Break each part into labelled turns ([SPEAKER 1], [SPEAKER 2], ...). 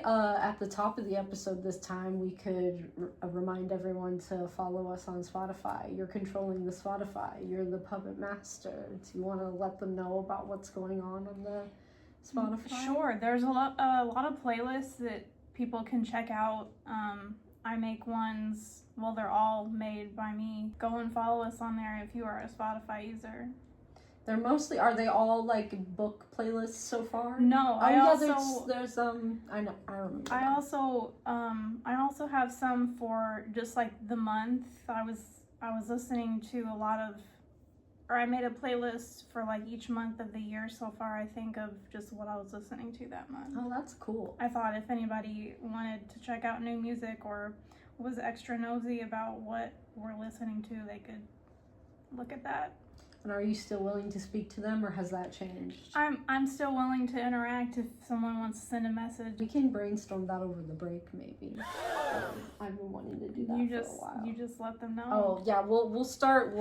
[SPEAKER 1] at the top of the episode this time, we could remind everyone to follow us on Spotify. You're controlling the Spotify. You're the puppet master. Do you want to let them know about what's going on the Spotify?
[SPEAKER 2] Sure. There's a lot of playlists that people can check out. I make ones. Well, they're all made by me. Go and follow us on there if you are a Spotify user.
[SPEAKER 1] They're mostly, are they all like book playlists so far?
[SPEAKER 2] No, I remember. I also have some for just like the month. I was listening to a lot of, or I made a playlist for like each month of the year so far, I think, of just what I was listening to that month.
[SPEAKER 1] Oh, that's cool.
[SPEAKER 2] I thought if anybody wanted to check out new music or was extra nosy about what we're listening to, they could look at that.
[SPEAKER 1] And are you still willing to speak to them, or has that changed?
[SPEAKER 2] I'm still willing to interact if someone wants to send a message.
[SPEAKER 1] We can brainstorm that over the break, maybe. I've been wanting to do that for a while.
[SPEAKER 2] You just let them know.
[SPEAKER 1] Oh yeah, we'll start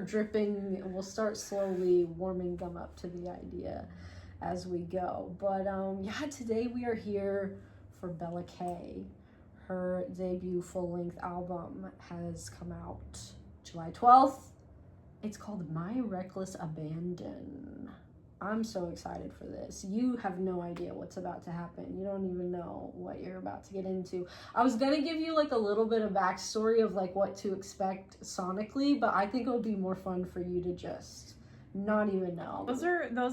[SPEAKER 1] dripping. We'll start slowly warming them up to the idea as we go. But yeah, today we are here for Bella K. Her debut full-length album has come out July 12th. It's called My Reckless Abandon. I'm so excited for this. You have no idea what's about to happen. You don't even know what you're about to get into. I was gonna give you like a little bit of backstory of like what to expect sonically, but I think it would be more fun for you to just not even know.
[SPEAKER 2] Those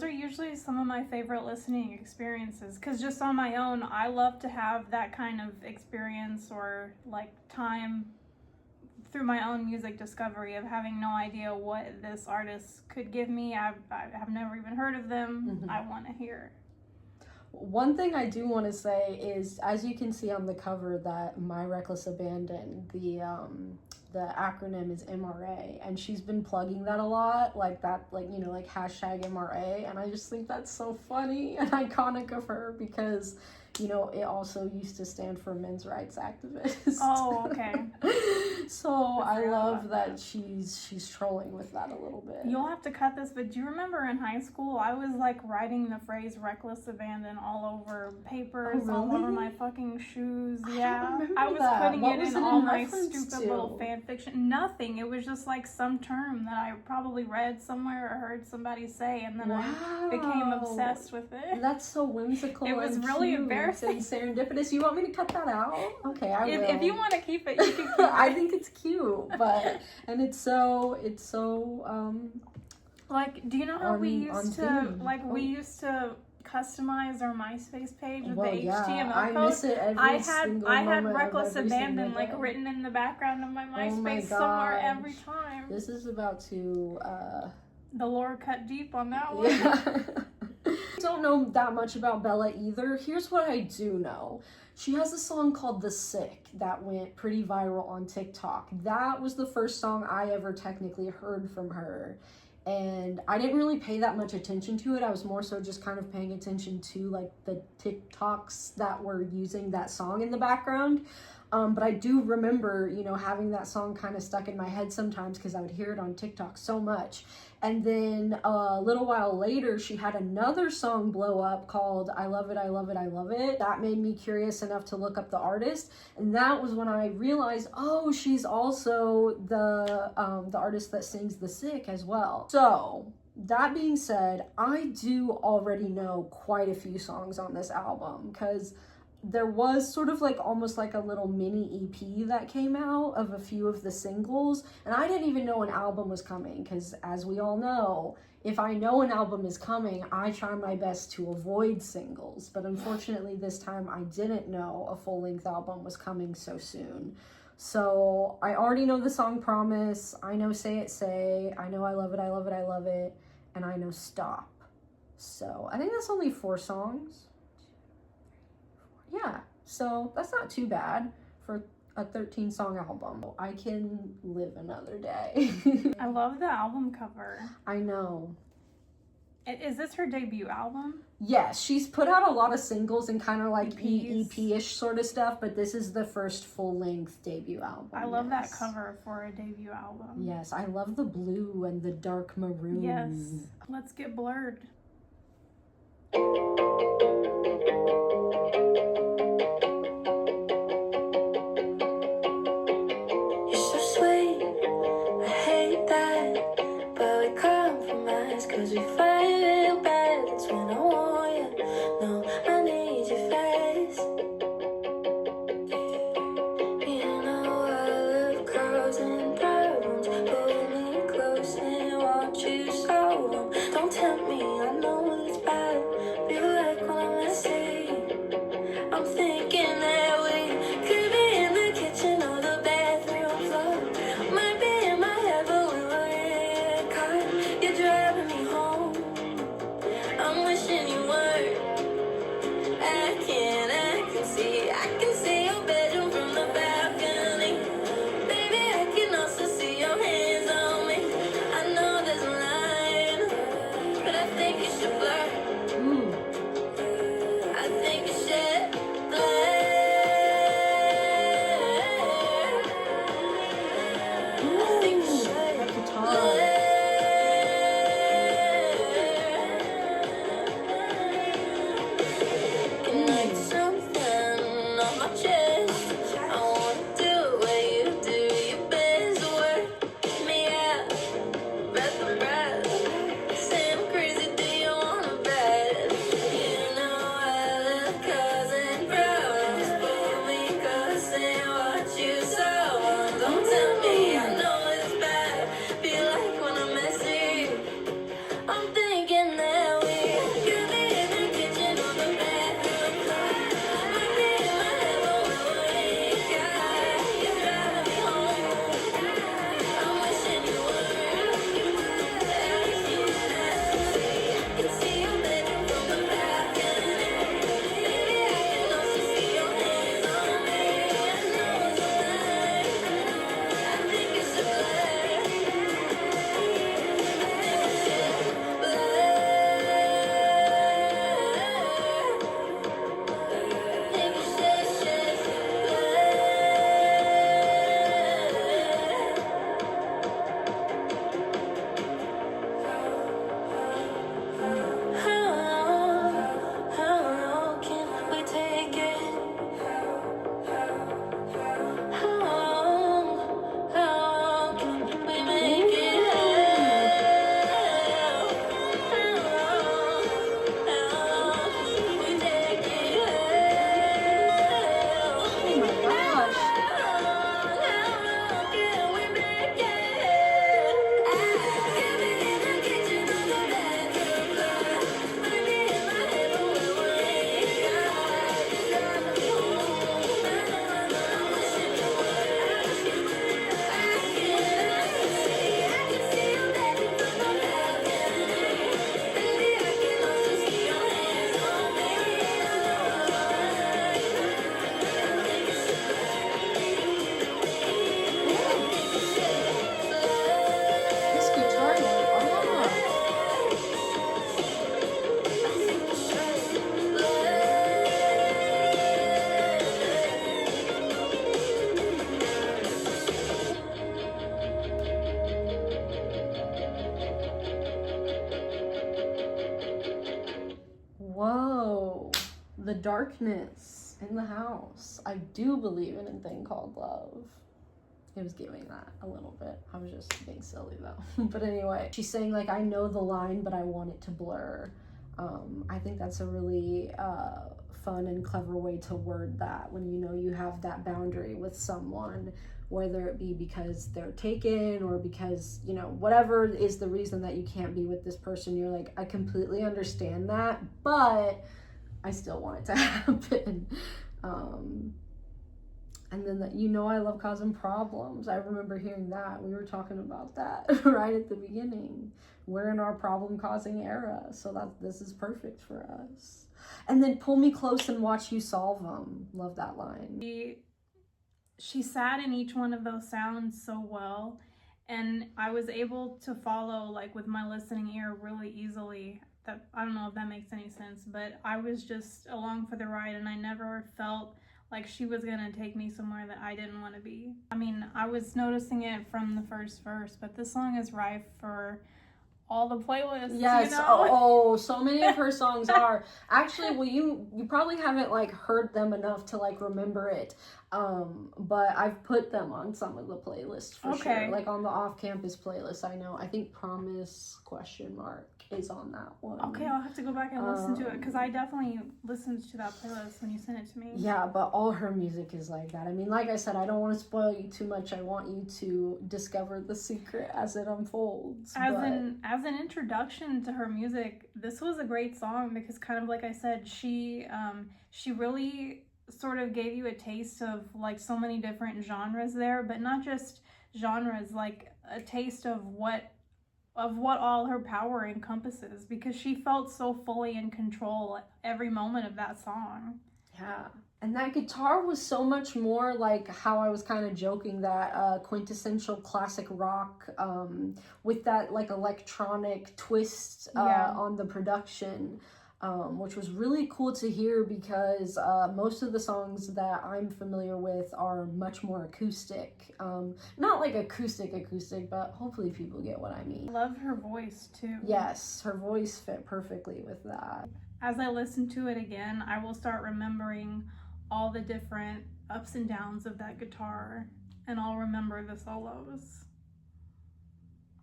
[SPEAKER 2] are usually some of my favorite listening experiences, because just on my own, I love to have that kind of experience or like time through my own music discovery of having no idea what this artist could give me. I have never even heard of them. Mm-hmm. I want to hear.
[SPEAKER 1] One thing I do want to say is, as you can see on the cover, that My Reckless Abandon, the acronym is MRA, and she's been plugging that a lot, like that, like, you know, like hashtag MRA, and I just think that's so funny and iconic of her, because, you know, it also used to stand for men's rights activist.
[SPEAKER 2] Oh, okay.
[SPEAKER 1] So I love that she's trolling with that a little bit.
[SPEAKER 2] You'll have to cut this, but do you remember in high school, I was like writing the phrase reckless abandon all over papers, all over my fucking shoes. Yeah, I was putting it in all my stupid little fan fiction. Nothing. It was just like some term that I probably read somewhere or heard somebody say, and then I became obsessed with it.
[SPEAKER 1] That's so whimsical.
[SPEAKER 2] It was really embarrassing
[SPEAKER 1] and serendipitous. You want me to cut that out? Okay, I will.
[SPEAKER 2] If you want to keep it, you can keep it.
[SPEAKER 1] I think it's cute, but and it's so
[SPEAKER 2] like, do you know how we used to customize our MySpace page with the HTML code?
[SPEAKER 1] I miss it every single
[SPEAKER 2] I had
[SPEAKER 1] moment
[SPEAKER 2] reckless
[SPEAKER 1] of every
[SPEAKER 2] abandon like written in the background of my MySpace somewhere every time.
[SPEAKER 1] This is about to
[SPEAKER 2] the lore cut deep on that one.
[SPEAKER 1] Yeah. I don't know that much about Bella either. Here's what I do know. She has a song called The Sick that went pretty viral on TikTok. That was the first song I ever technically heard from her. And I didn't really pay that much attention to it. I was more so just kind of paying attention to like the TikToks that were using that song in the background. But I do remember, you know, having that song kind of stuck in my head sometimes because I would hear it on TikTok so much. And then a little while later, she had another song blow up called I Love It, I Love It, I Love It. That made me curious enough to look up the artist. And that was when I realized, oh, she's also the artist that sings The Sick as well. So that being said, I do already know quite a few songs on this album, because there was sort of like almost like a little mini EP that came out of a few of the singles, and I didn't even know an album was coming, because as we all know, if I know an album is coming, I try my best to avoid singles. But unfortunately this time I didn't know a full-length album was coming so soon. So I already know the song Promise, I know Say It Say, I know I Love It, I Love It, I Love It, and I know Stop. So I think that's only 4 songs. Yeah, so that's not too bad for a 13-song album. I can live another day.
[SPEAKER 2] I love the album cover.
[SPEAKER 1] I know.
[SPEAKER 2] Is this her debut album?
[SPEAKER 1] Yes, she's put out a lot of singles and kind of like EP-ish sort of stuff, but this is the first full-length debut album.
[SPEAKER 2] I love that cover for a debut album.
[SPEAKER 1] Yes, I love the blue and the dark maroon.
[SPEAKER 2] Yes, let's get blurred.
[SPEAKER 3] I'm thinking that we could be in the kitchen or the bathroom floor. Might be in my head, but we were in a car. You're driving me home. I'm wishing you weren't. I can see your bedroom from the balcony. Baby, I can also see your hands on me. I know there's a line, but I think you should blur. I think you should blur. I think you should blur.
[SPEAKER 1] Whoa, the darkness in the house. I do believe in a thing called love. It was giving that a little bit. I was just being silly though. But anyway, she's saying like, I know the line, but I want it to blur. I think that's a really fun and clever way to word that when you know you have that boundary with someone, whether it be because they're taken or because, you know, whatever is the reason that you can't be with this person. You're like, I completely understand that, but I still want it to happen. And then that, you know, I love causing problems. I remember hearing that. We were talking about that right at the beginning. We're in our problem-causing era, so this is perfect for us. And then pull me close and watch you solve them. Love that line.
[SPEAKER 2] She sat in each one of those sounds so well, and I was able to follow, like, with my listening ear really easily. That, I don't know if that makes any sense, but I was just along for the ride, and I never felt like she was gonna take me somewhere that I didn't want to be. I mean, I was noticing it from the first verse, but this song is rife for all the playlists.
[SPEAKER 1] Yes.
[SPEAKER 2] You know?
[SPEAKER 1] Oh, so many of her songs are. Actually, well, you probably haven't like heard them enough to like remember it. But I've put them on some of the playlists for sure. Like on the off-campus playlist, I think Promise ? Is on that one.
[SPEAKER 2] Okay, I'll have to go back and listen to it because I definitely listened to that playlist when you sent it to me.
[SPEAKER 1] Yeah, but all her music is like that. I mean, like I said, I don't want to spoil you too much. I want you to discover the secret as it unfolds.
[SPEAKER 2] As as an introduction to her music, this was a great song because, kind of like I said, she really sort of gave you a taste of like so many different genres there, but not just genres, like a taste of what all her power encompasses, because she felt so fully in control every moment of that song.
[SPEAKER 1] Yeah. And that guitar was so much more like how I was kind of joking, that quintessential classic rock with that like electronic twist on the production, which was really cool to hear, because most of the songs that I'm familiar with are much more acoustic. Not like acoustic, but hopefully people get what I mean.
[SPEAKER 2] I love her voice too.
[SPEAKER 1] Yes, her voice fit perfectly with that.
[SPEAKER 2] As I listen to it again, I will start remembering all the different ups and downs of that guitar, and I'll remember the solos.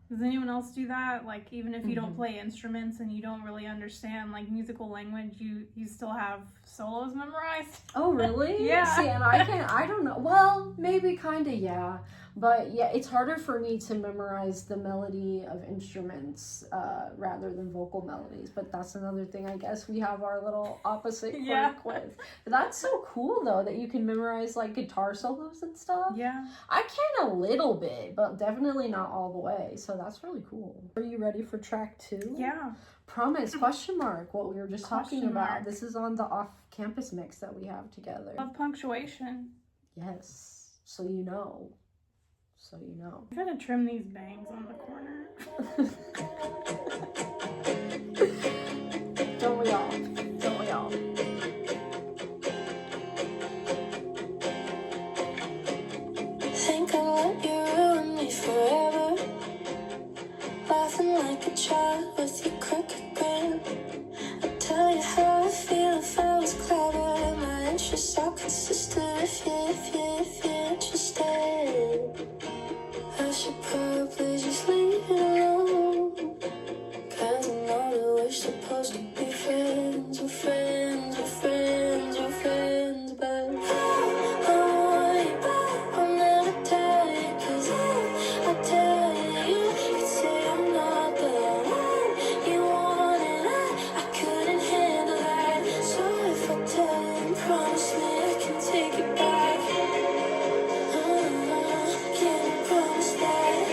[SPEAKER 2] Does anyone else do that? Like, even if you don't play instruments and you don't really understand like musical language, you still have solos memorized?
[SPEAKER 1] Oh, really?
[SPEAKER 2] Yeah.
[SPEAKER 1] See, and I don't know. Well, maybe kind of, yeah. But yeah, it's harder for me to memorize the melody of instruments rather than vocal melodies. But that's another thing, I guess we have our little opposite quirk with. But that's so cool, though, that you can memorize like guitar solos and stuff.
[SPEAKER 2] Yeah.
[SPEAKER 1] I can a little bit, but definitely not all the way. So that's really cool. Are you ready for track 2?
[SPEAKER 2] Yeah.
[SPEAKER 1] Promise, question mark, what we were just talking about. This is on the off-campus mix that we have together.
[SPEAKER 2] Love punctuation.
[SPEAKER 1] Yes, so you know. So you know.
[SPEAKER 2] I'm trying to trim these bangs on the corner.
[SPEAKER 1] Don't we all? Don't we all?
[SPEAKER 3] Think I'll let you ruin me forever. Laughing like a child with your crooked grin. I'll tell you how I feel if I was clever. My interests are consistent if you're interested. I should probably just leave it alone. 'Cause I know that we're supposed to be friends. We're friends, we're friends, we're friends. But I want you back, I'll never tell you. 'Cause if I tell you, you'd say I'm not the one you wanted. I couldn't handle that. So if I tell you, promise me I can take it back. Can you promise that?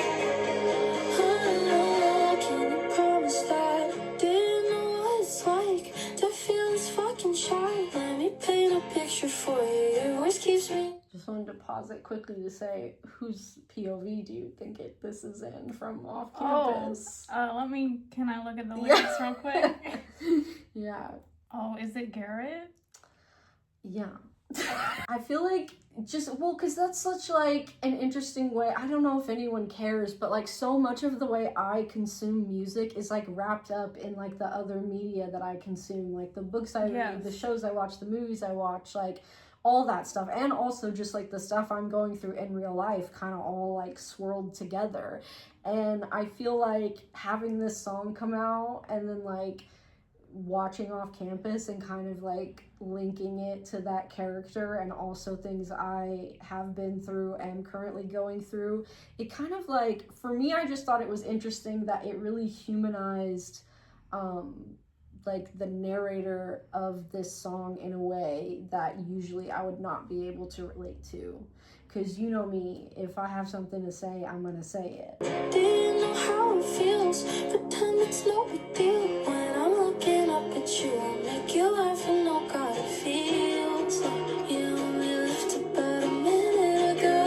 [SPEAKER 3] Can you promise that? Do you know what it's like to feel this fucking shy? Let me paint a picture for you. Your voice keeps me.
[SPEAKER 1] Just wanted to pause it quickly to say, whose POV do you think this is in from off campus?
[SPEAKER 2] Can I look at the lyrics real quick?
[SPEAKER 1] Yeah.
[SPEAKER 2] Oh, is it Garrett?
[SPEAKER 1] Yeah. I feel like because that's such like an interesting way. I don't know if anyone cares, but like so much of the way I consume music is like wrapped up in like the other media that I consume, like the books I read, the shows I watch, the movies I watch, like all that stuff, and also just like the stuff I'm going through in real life, kind of all like swirled together. And I feel like having this song come out and then like watching off campus and kind of like linking it to that character and also things I have been through and currently going through, it kind of like, for me, I just thought it was interesting that it really humanized like the narrator of this song in a way that usually I would not be able to relate to. Because you know me, if I have something to say, I'm gonna say it.
[SPEAKER 3] Do you know how it feels? Pretend it's no big deal. When I'm looking up at you, I'll make you laugh and oh God, it feels like you only left about a minute ago.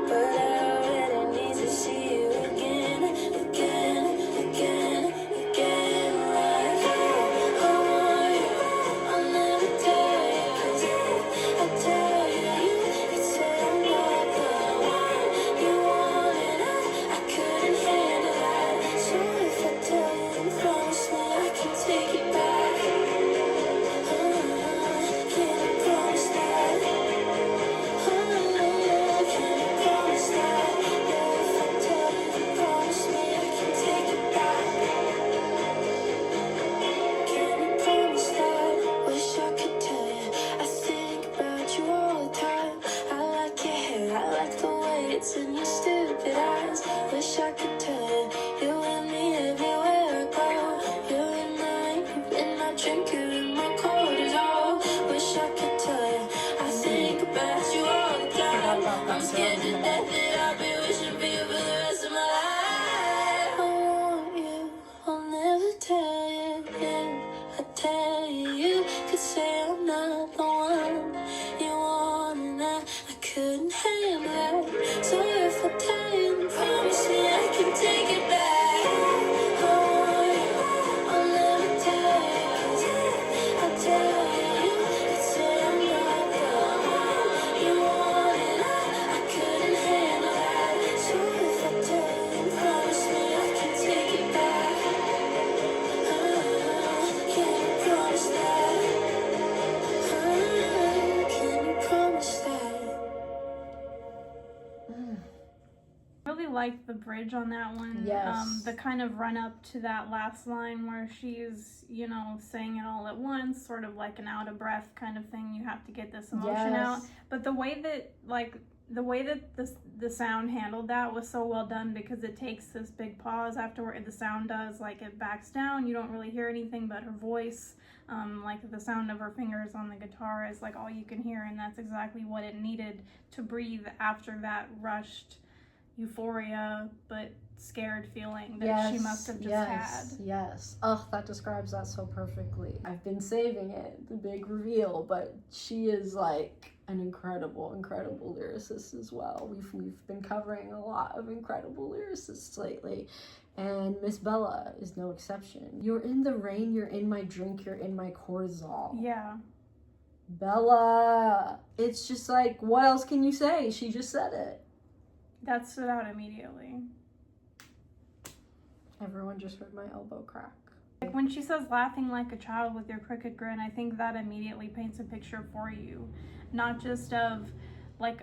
[SPEAKER 3] But I already need to see you again, again, again, again. Like I want you back, I'll never tell you. 'Cause if I tell you, you'd say I'm not the one you wanted. I couldn't handle that. So if I tell
[SPEAKER 2] like the bridge on that one.
[SPEAKER 1] Yes.
[SPEAKER 2] The kind of run up to that last line where she's, you know, saying it all at once, sort of like an out of breath kind of thing. You have to get this emotion out. But the way that, like, the sound handled that was so well done, because it takes this big pause after where the sound does, like, it backs down. You don't really hear anything but her voice. Like the sound of her fingers on the guitar is like all you can hear, and that's exactly what it needed to breathe after that rushed euphoria but scared feeling that she must have just had.
[SPEAKER 1] Yes. Oh, that describes that so perfectly. I've been saving it, the big reveal, but she is like an incredible lyricist as well. We've been covering a lot of incredible lyricists lately, and Miss Bella is no exception. You're in the rain, you're in my drink, you're in my cortisol.
[SPEAKER 2] Yeah.
[SPEAKER 1] Bella. It's just like, what else can you say? She just said it.
[SPEAKER 2] That stood out immediately.
[SPEAKER 1] Everyone just heard my elbow crack.
[SPEAKER 2] Like when she says laughing like a child with your crooked grin, I think that immediately paints a picture for you. Not just of like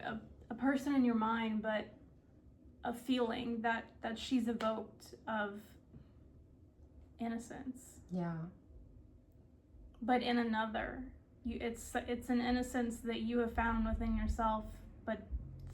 [SPEAKER 2] a person in your mind, but a feeling that she's evoked of innocence.
[SPEAKER 1] Yeah.
[SPEAKER 2] But in another. It's an innocence that you have found within yourself, but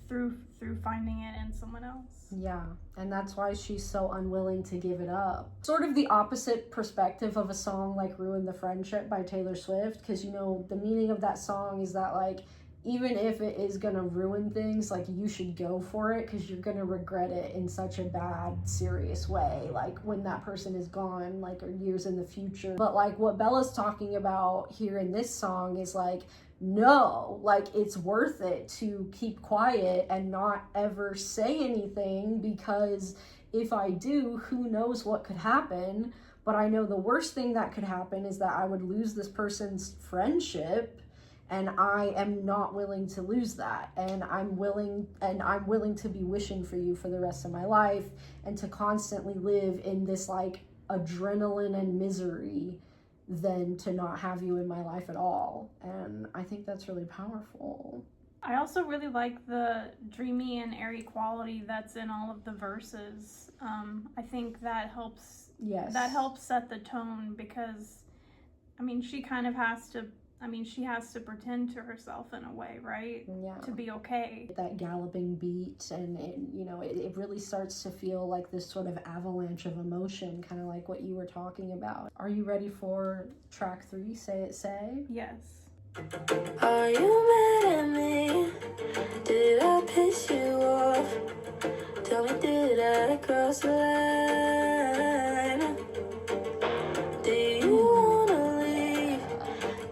[SPEAKER 2] through finding it in someone else.
[SPEAKER 1] Yeah, and that's why she's so unwilling to give it up. Sort of the opposite perspective of a song like Ruin the Friendship by Taylor Swift, because, you know, the meaning of that song is that, like, even if it is gonna ruin things, like, you should go for it, because you're gonna regret it in such a bad, serious way, like, when that person is gone, like, or years in the future. But, like, what Bella's talking about here in this song is, like, no, like, it's worth it to keep quiet and not ever say anything, because if I do, who knows what could happen. But I know the worst thing that could happen is that I would lose this person's friendship, and I am not willing to lose that. And I'm willing to be wishing for you for the rest of my life, and to constantly live in this, like, adrenaline and misery than to not have you in my life at all. And I think that's really powerful.
[SPEAKER 2] I also really like the dreamy and airy quality that's in all of the verses. I think that helps.
[SPEAKER 1] Yes.
[SPEAKER 2] That helps set the tone, because, I mean, she kind of has to. I mean, she has to pretend to herself in a way, right?
[SPEAKER 1] Yeah.
[SPEAKER 2] To be okay.
[SPEAKER 1] That galloping beat, and you know, it really starts to feel like this sort of avalanche of emotion, kind of like what you were talking about. Are you ready for track 3, Say It Say?
[SPEAKER 2] Yes.
[SPEAKER 3] Are you mad at me? Did I piss you off? Tell me, did I cross the line? Do you wanna leave?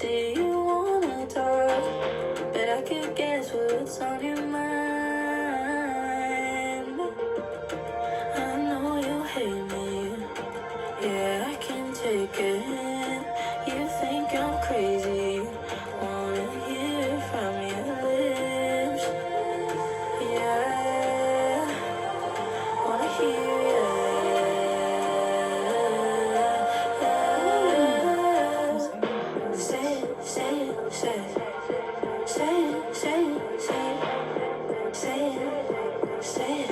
[SPEAKER 3] Do you wanna talk? Bet I could guess what's on your mind. I know you hate me. Yeah, I can take it. You think I'm crazy. Wanna hear from your lips. Yeah, wanna hear it. Say it, say it, say it. Say it, say it, say it. Say it, say it.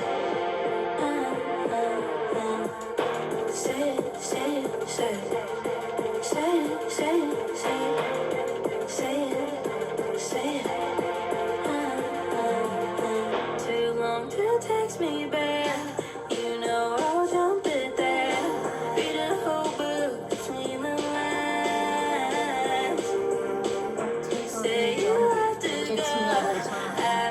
[SPEAKER 3] Say it, say it, say it. Say it, say it, say it. Say it, say it. Too long to text me back. You know I'll jump at that. Read a whole book between the lines. Say you have to
[SPEAKER 1] Gets me every time.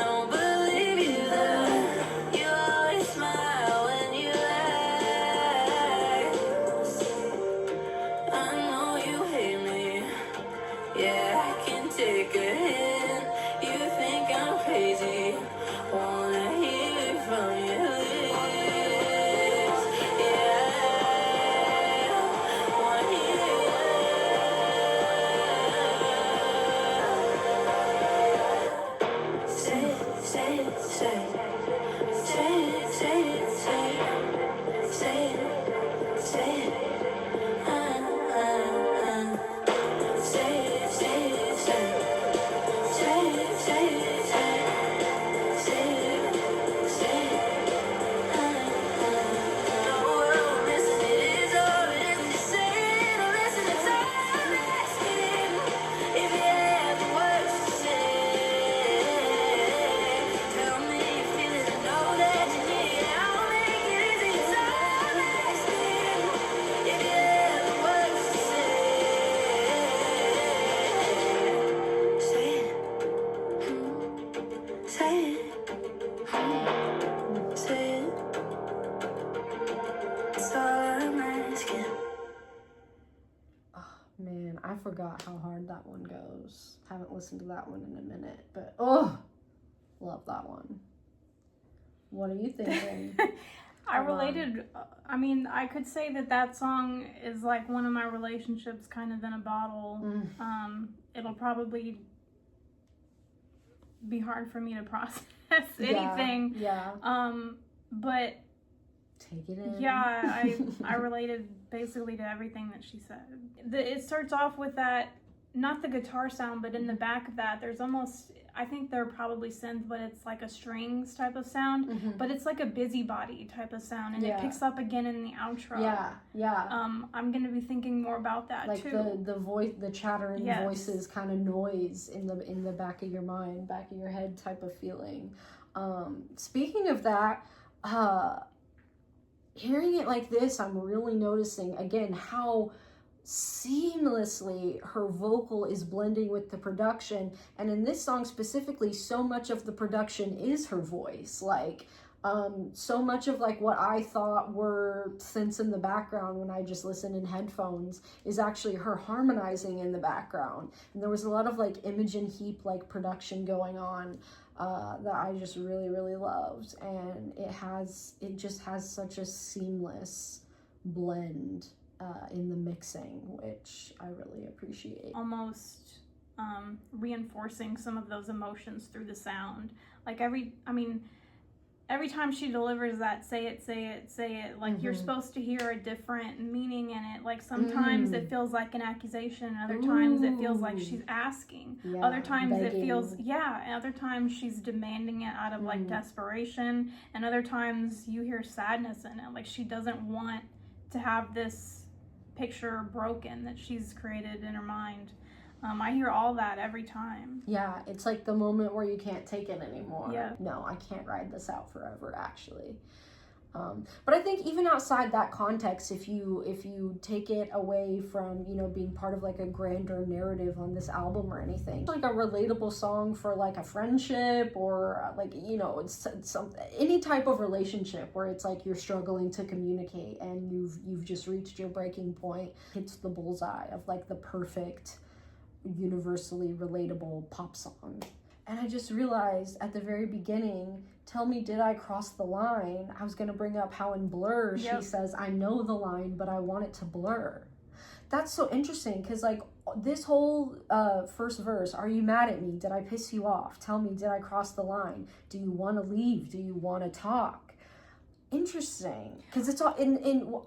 [SPEAKER 1] listen to that one in a minute, but oh, love that one. What are you thinking?
[SPEAKER 2] I related, I mean, I could say that song is like one of my relationships kind of in a bottle. It'll probably be hard for me to process anything.
[SPEAKER 1] Yeah.
[SPEAKER 2] But
[SPEAKER 1] take it in.
[SPEAKER 2] Yeah, I related basically to everything that she said. It starts off with that, not the guitar sound, but in the back of that, there's almost, I think they're probably synth, but it's like a strings type of sound, but it's like a busybody type of sound, and it picks up again in the outro.
[SPEAKER 1] Yeah.
[SPEAKER 2] I'm gonna be thinking more about that
[SPEAKER 1] like
[SPEAKER 2] too.
[SPEAKER 1] Like the voice, the chattering voices, kind of noise in the back of your mind, back of your head type of feeling. Speaking of that, hearing it like this, I'm really noticing again how seamlessly her vocal is blending with the production, and in this song specifically, so much of the production is her voice. Like so much of like what I thought were synths in the background when I just listened in headphones is actually her harmonizing in the background, and there was a lot of like Imogen Heap like production going on that I just really loved, and it just has such a seamless blend in the mixing, which I really appreciate. Almost
[SPEAKER 2] reinforcing some of those emotions through the sound. Like every time she delivers that say it, like you're supposed to hear a different meaning in it. Like sometimes it feels like an accusation, other times it feels like she's asking. Other times begging. It feels, and other times she's demanding it out of like desperation, and other times you hear sadness in it. Like she doesn't want to have this picture broken that she's created in her mind. I hear all that every time. Yeah, it's like the moment where you can't take it anymore. Yeah. No, I can't ride this out forever, actually. But I think even outside that context, if you take it away from, you know, being part of like a grander narrative on this album or anything, like a relatable song for like a friendship or like, you know, it's any type of relationship where it's like you're struggling to communicate and you've just reached your breaking point, hits the bullseye of like the perfect, universally relatable pop song. And I just realized at the very beginning, tell me, did I cross the line? I was going to bring up how in Blur, she says, I know the line, but I want it to blur. That's so interesting because like this whole first verse, are you mad at me? Did I piss you off? Tell me, did I cross the line? Do you want to leave? Do you want to talk? Interesting. Because it's all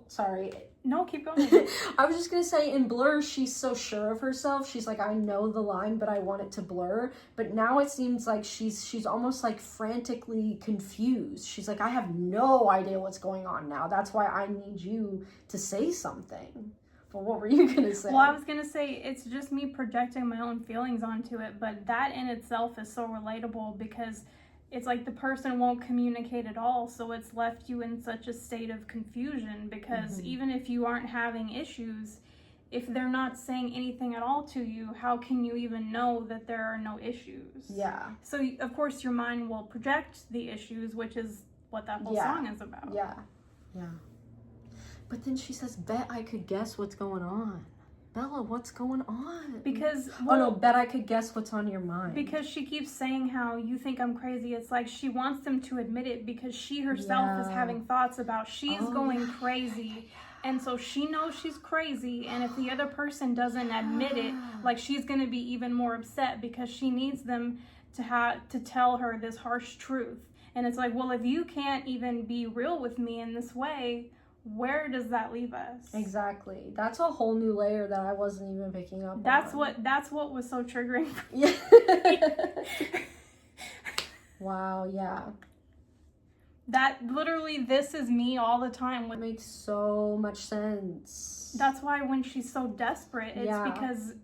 [SPEAKER 2] sorry. No, keep going.
[SPEAKER 1] I was just going to say, in Blur, she's so sure of herself. She's like, I know the line, but I want it to blur. But now it seems like she's almost like frantically confused. She's like, I have no idea what's going on now. That's why I need you to say something. But what were you going to say?
[SPEAKER 2] Well, I was going to say, it's just me projecting my own feelings onto it. But that in itself is so relatable because it's like the person won't communicate at all, so it's left you in such a state of confusion because even if you aren't having issues, if they're not saying anything at all to you, how can you even know that there are no issues? Yeah. So, of course, your mind will project the issues, which is what that whole song is about.
[SPEAKER 1] Yeah. But then she says, bet I could guess what's going on. Bella, what's going on?
[SPEAKER 2] Because...
[SPEAKER 1] Well, oh, no, bet I could guess what's on your mind.
[SPEAKER 2] Because she keeps saying how you think I'm crazy. It's like she wants them to admit it because she herself is having thoughts about she's going crazy. And so she knows she's crazy. And if the other person doesn't admit it, like she's going to be even more upset because she needs them to tell her this harsh truth. And it's like, well, if you can't even be real with me in this way, where does that leave us?
[SPEAKER 1] Exactly. That's a whole new layer that I wasn't even picking up on.
[SPEAKER 2] That's what was so triggering for
[SPEAKER 1] me. Wow, yeah.
[SPEAKER 2] That literally, this is me all the time.
[SPEAKER 1] It makes so much sense.
[SPEAKER 2] That's why when she's so desperate, it's because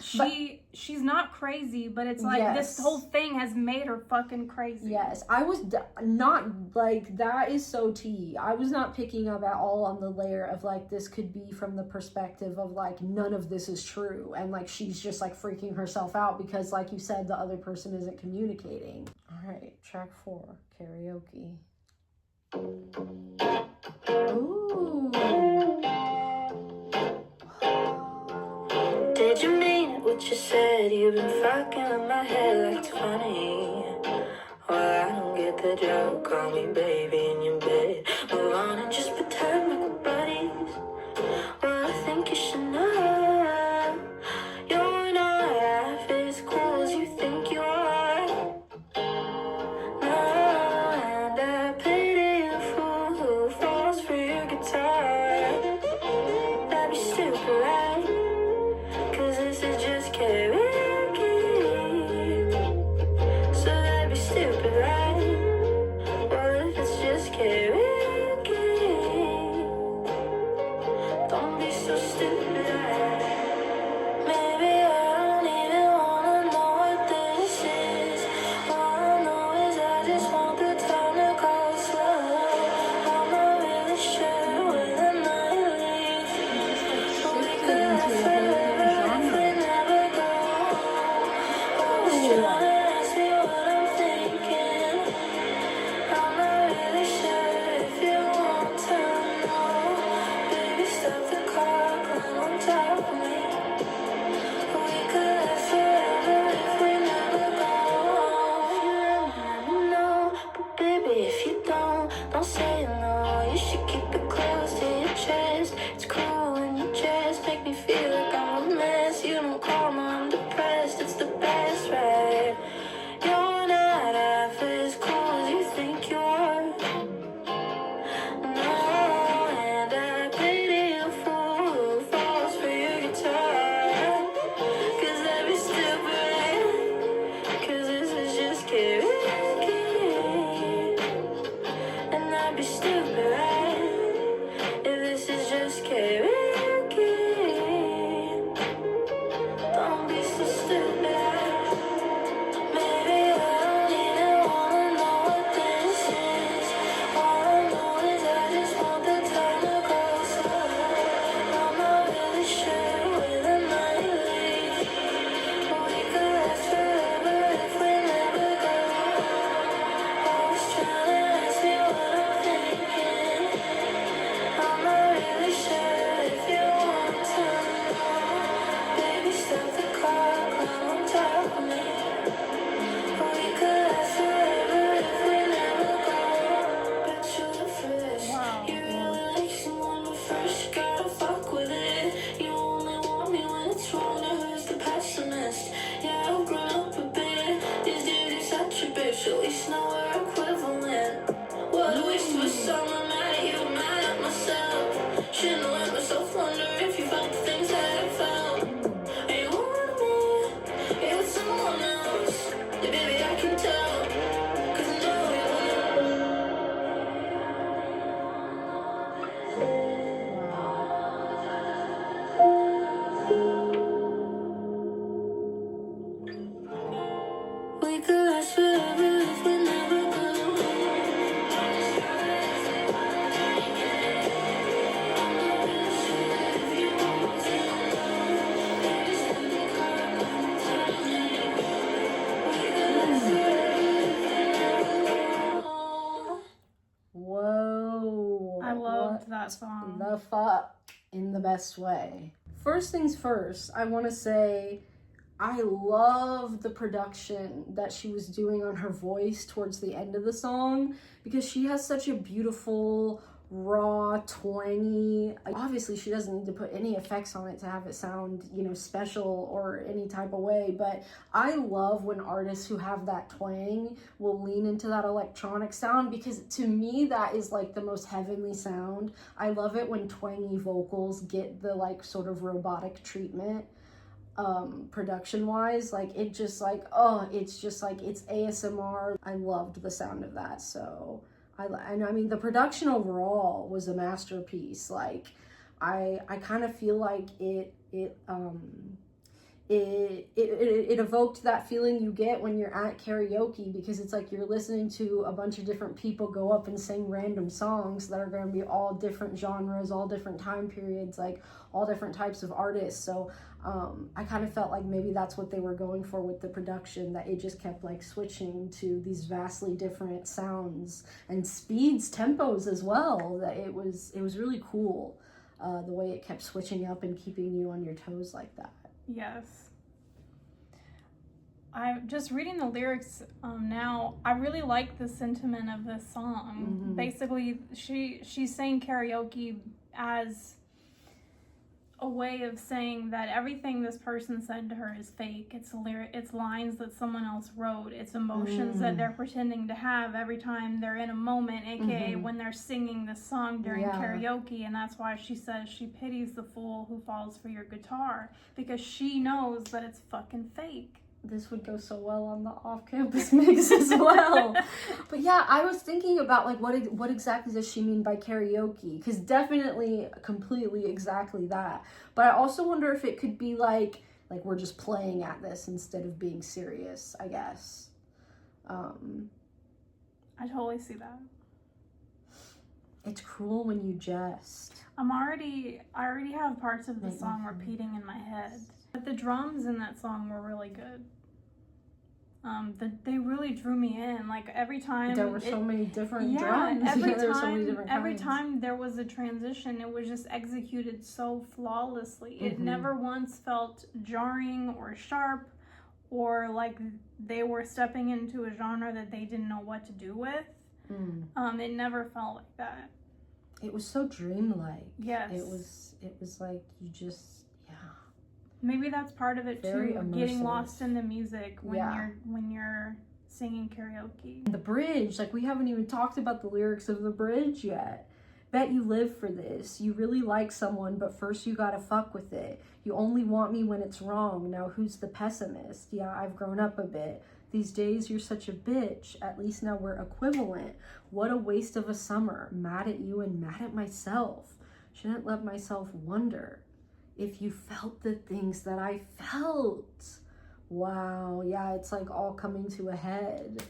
[SPEAKER 2] she's not crazy, but it's like this whole thing has made her fucking crazy.
[SPEAKER 1] Yes, I was not like, that is so tea. I was not picking up at all on the layer of like, this could be from the perspective of like, none of this is true. And like, she's just like freaking herself out because like you said, the other person isn't communicating. All right, track 4, Karaoke. Ooh.
[SPEAKER 3] Did you mean it what you said. You've been fucking with my head like it's funny. Well, I don't get the joke. Call me baby in your bed. Move on and just pretend like we're buddies. Well, I think you should know you're not half as cool as you think you are. No, and I pity a fool who falls for your guitar. That'd be stupid, right? 'Cause this is just karaoke. So that'd be stupid, right? What if it's just karaoke? Don't be so stupid, right? Maybe I don't even wanna know what this is. All I know is I just want the time to go slow. I'm not really sure where the night leads. We could have forever if we never go. Always trying to ask me what I'm thinking. I'm not really sure if you want to know. Baby, stop the car, climb on top of me. We could last forever if we never go. If you let me know, but baby, if you don't say no. You should keep it close to your chest. It's cool when you just make me feel like I'm a mess. You don't call me, I'm depressed. It's the best, right? You're not half as cool as you think you are. No, and I pity a fool who falls for your guitar. 'Cause that'd be stupid, right? 'Cause this is just karaoke. And that'd be stupid, right? If this is just karaoke. Don't be so stupid, right? Maybe I don't even wanna know what this is. All I know is I just want the time to go slow. I'm not really sure where the night leads. We could last forever if we never go. Always trying to ask me what I'm thinking. I'm not really sure if you want to know. Baby, stop the car, climb on top of me. We could last forever if we never go. Bet you're the first.
[SPEAKER 2] Wow.
[SPEAKER 3] You really like someone, but first you gotta fuck with it. You only want me when it's wrong, or who's the pessimist? Yeah, I've grown up a bit. These days you're such a bitch, at least now we're equivalent. What a waste of a summer, mad at you, mad at myself. Shouldn't let myself wonder if you felt the things that I felt. And you want me, you're with someone else. Yeah, baby, I can tell, 'cause I know you will. We could last forever if we never go.
[SPEAKER 1] Whoa.
[SPEAKER 2] I loved
[SPEAKER 1] What
[SPEAKER 2] that song.
[SPEAKER 1] the fuck in the best way. First things first, I want to say I love the production that she was doing on her voice towards the end of the song, because she has such a beautiful, raw, twangy, obviously she doesn't need to put any effects on it to have it sound, you know, special or any type of way, but I love when artists who have that twang will lean into that electronic sound, because to me that is like the most heavenly sound. I love it when twangy vocals get the like sort of robotic treatment. Production wise, like it just like, oh, it's just like, it's ASMR. I loved the sound of that. So I mean the production overall was a masterpiece. Like I kind of feel like it evoked that feeling you get when you're at karaoke, because it's like you're listening to a bunch of different people go up and sing random songs that are going to be all different genres, all different time periods, like all different types of artists. So I kind of felt like maybe that's what they were going for with the production, that it just kept like switching to these vastly different sounds and speeds, tempos as well. That it was really cool, the way it kept switching up and keeping you on your toes like that.
[SPEAKER 2] Yes. I just reading the lyrics now, I really like the sentiment of this song. Basically, she's saying karaoke as a way of saying that everything this person said to her is fake. It's lines that someone else wrote. It's emotions that they're pretending to have every time they're in a moment, aka when they're singing this song during karaoke. And that's why she says she pities the fool who falls for your guitar, because she knows that it's fucking fake.
[SPEAKER 1] This would go so well on the off-campus mix as well. But yeah, I was thinking about like what exactly does she mean by karaoke? Because definitely, completely, exactly that. But I also wonder if it could be like we're just playing at this instead of being serious, I guess.
[SPEAKER 2] I totally see that.
[SPEAKER 1] It's cruel when you jest.
[SPEAKER 2] I already have parts of the song repeating in my head. But the drums in that song were really good. They really drew me in. Like every time
[SPEAKER 1] there were so many different drums.
[SPEAKER 2] Every time there was a transition, it was just executed so flawlessly. It never once felt jarring or sharp, or like they were stepping into a genre that they didn't know what to do with. It never felt like that.
[SPEAKER 1] It was so dreamlike.
[SPEAKER 2] Yes.
[SPEAKER 1] It was like you just.
[SPEAKER 2] Maybe that's part of it
[SPEAKER 1] Very
[SPEAKER 2] too,
[SPEAKER 1] immersive.
[SPEAKER 2] getting lost in the music when you're singing karaoke.
[SPEAKER 1] The bridge, like we haven't even talked about the lyrics of the bridge yet. Bet you live for this. You really like someone, but first you gotta fuck with it. You only want me when it's wrong. Now who's the pessimist? Yeah, I've grown up a bit. These days you're such a bitch. At least now we're equivalent. What a waste of a summer. Mad at you and mad at myself. Shouldn't let myself wonder if you felt the things that I felt. Wow, yeah, it's like all coming to a head.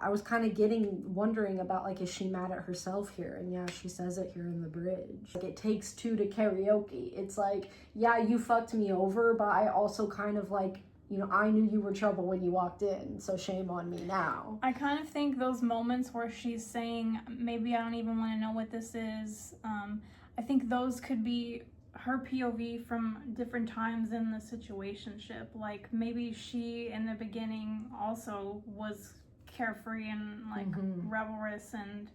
[SPEAKER 1] I was kind of wondering about like, is she mad at herself here? And yeah, she says it here in the bridge. Like, it takes two to karaoke. It's like, yeah, you fucked me over, but I also kind of like, you know, I knew you were trouble when you walked in, so shame on me now.
[SPEAKER 2] I kind of think those moments where she's saying, maybe I don't even want to know what this is, I think those could be her POV from different times in the situationship. Like maybe she in the beginning also was carefree and like revelrous, and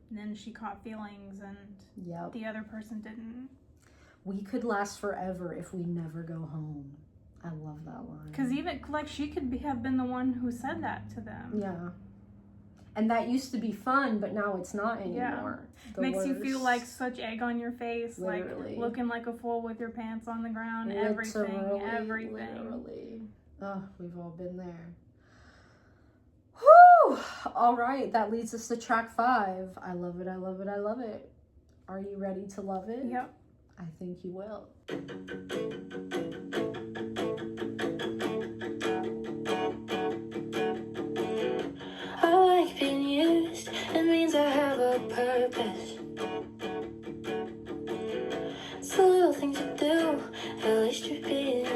[SPEAKER 2] then she caught feelings and the other person didn't.
[SPEAKER 1] We could last forever if we never go home. I love that line.
[SPEAKER 2] Because even like she could have been the one who said that to them.
[SPEAKER 1] Yeah. And that used to be fun, but now it's not anymore.
[SPEAKER 2] Yeah. Makes you feel like such egg on your face, literally. Like looking like a fool with your pants on the ground, everything.
[SPEAKER 1] Literally. Oh, we've all been there. Whew! All right, that leads us to track 5. I love it, I love it, I love it. Are you ready to love it?
[SPEAKER 2] Yep.
[SPEAKER 1] I think you will.
[SPEAKER 3] Being used, it means I have a purpose. It's the little things you do, at least you're being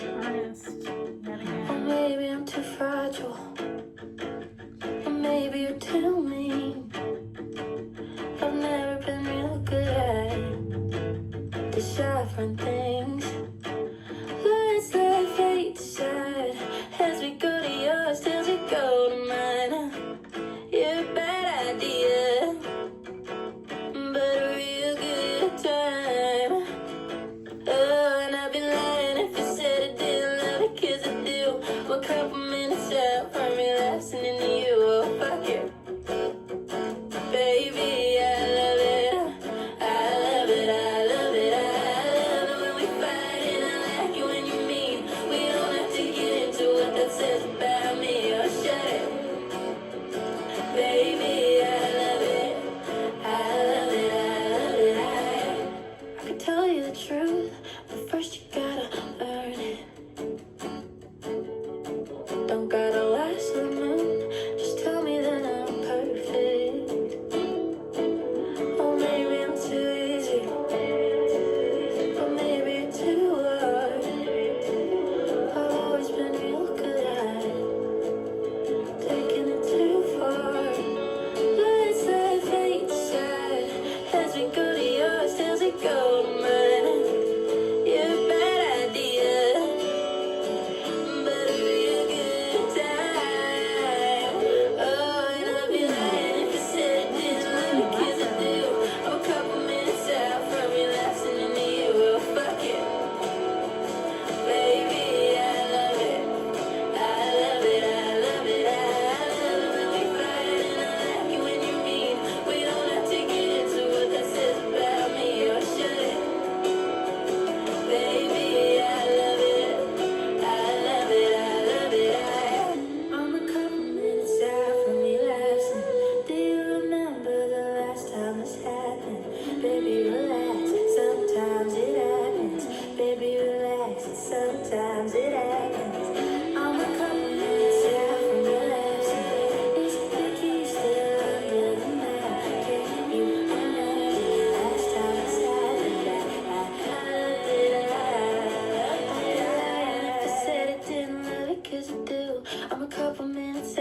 [SPEAKER 3] earnest. Or maybe I'm too fragile, or maybe you're too mean. I've never been real good at deciphering things.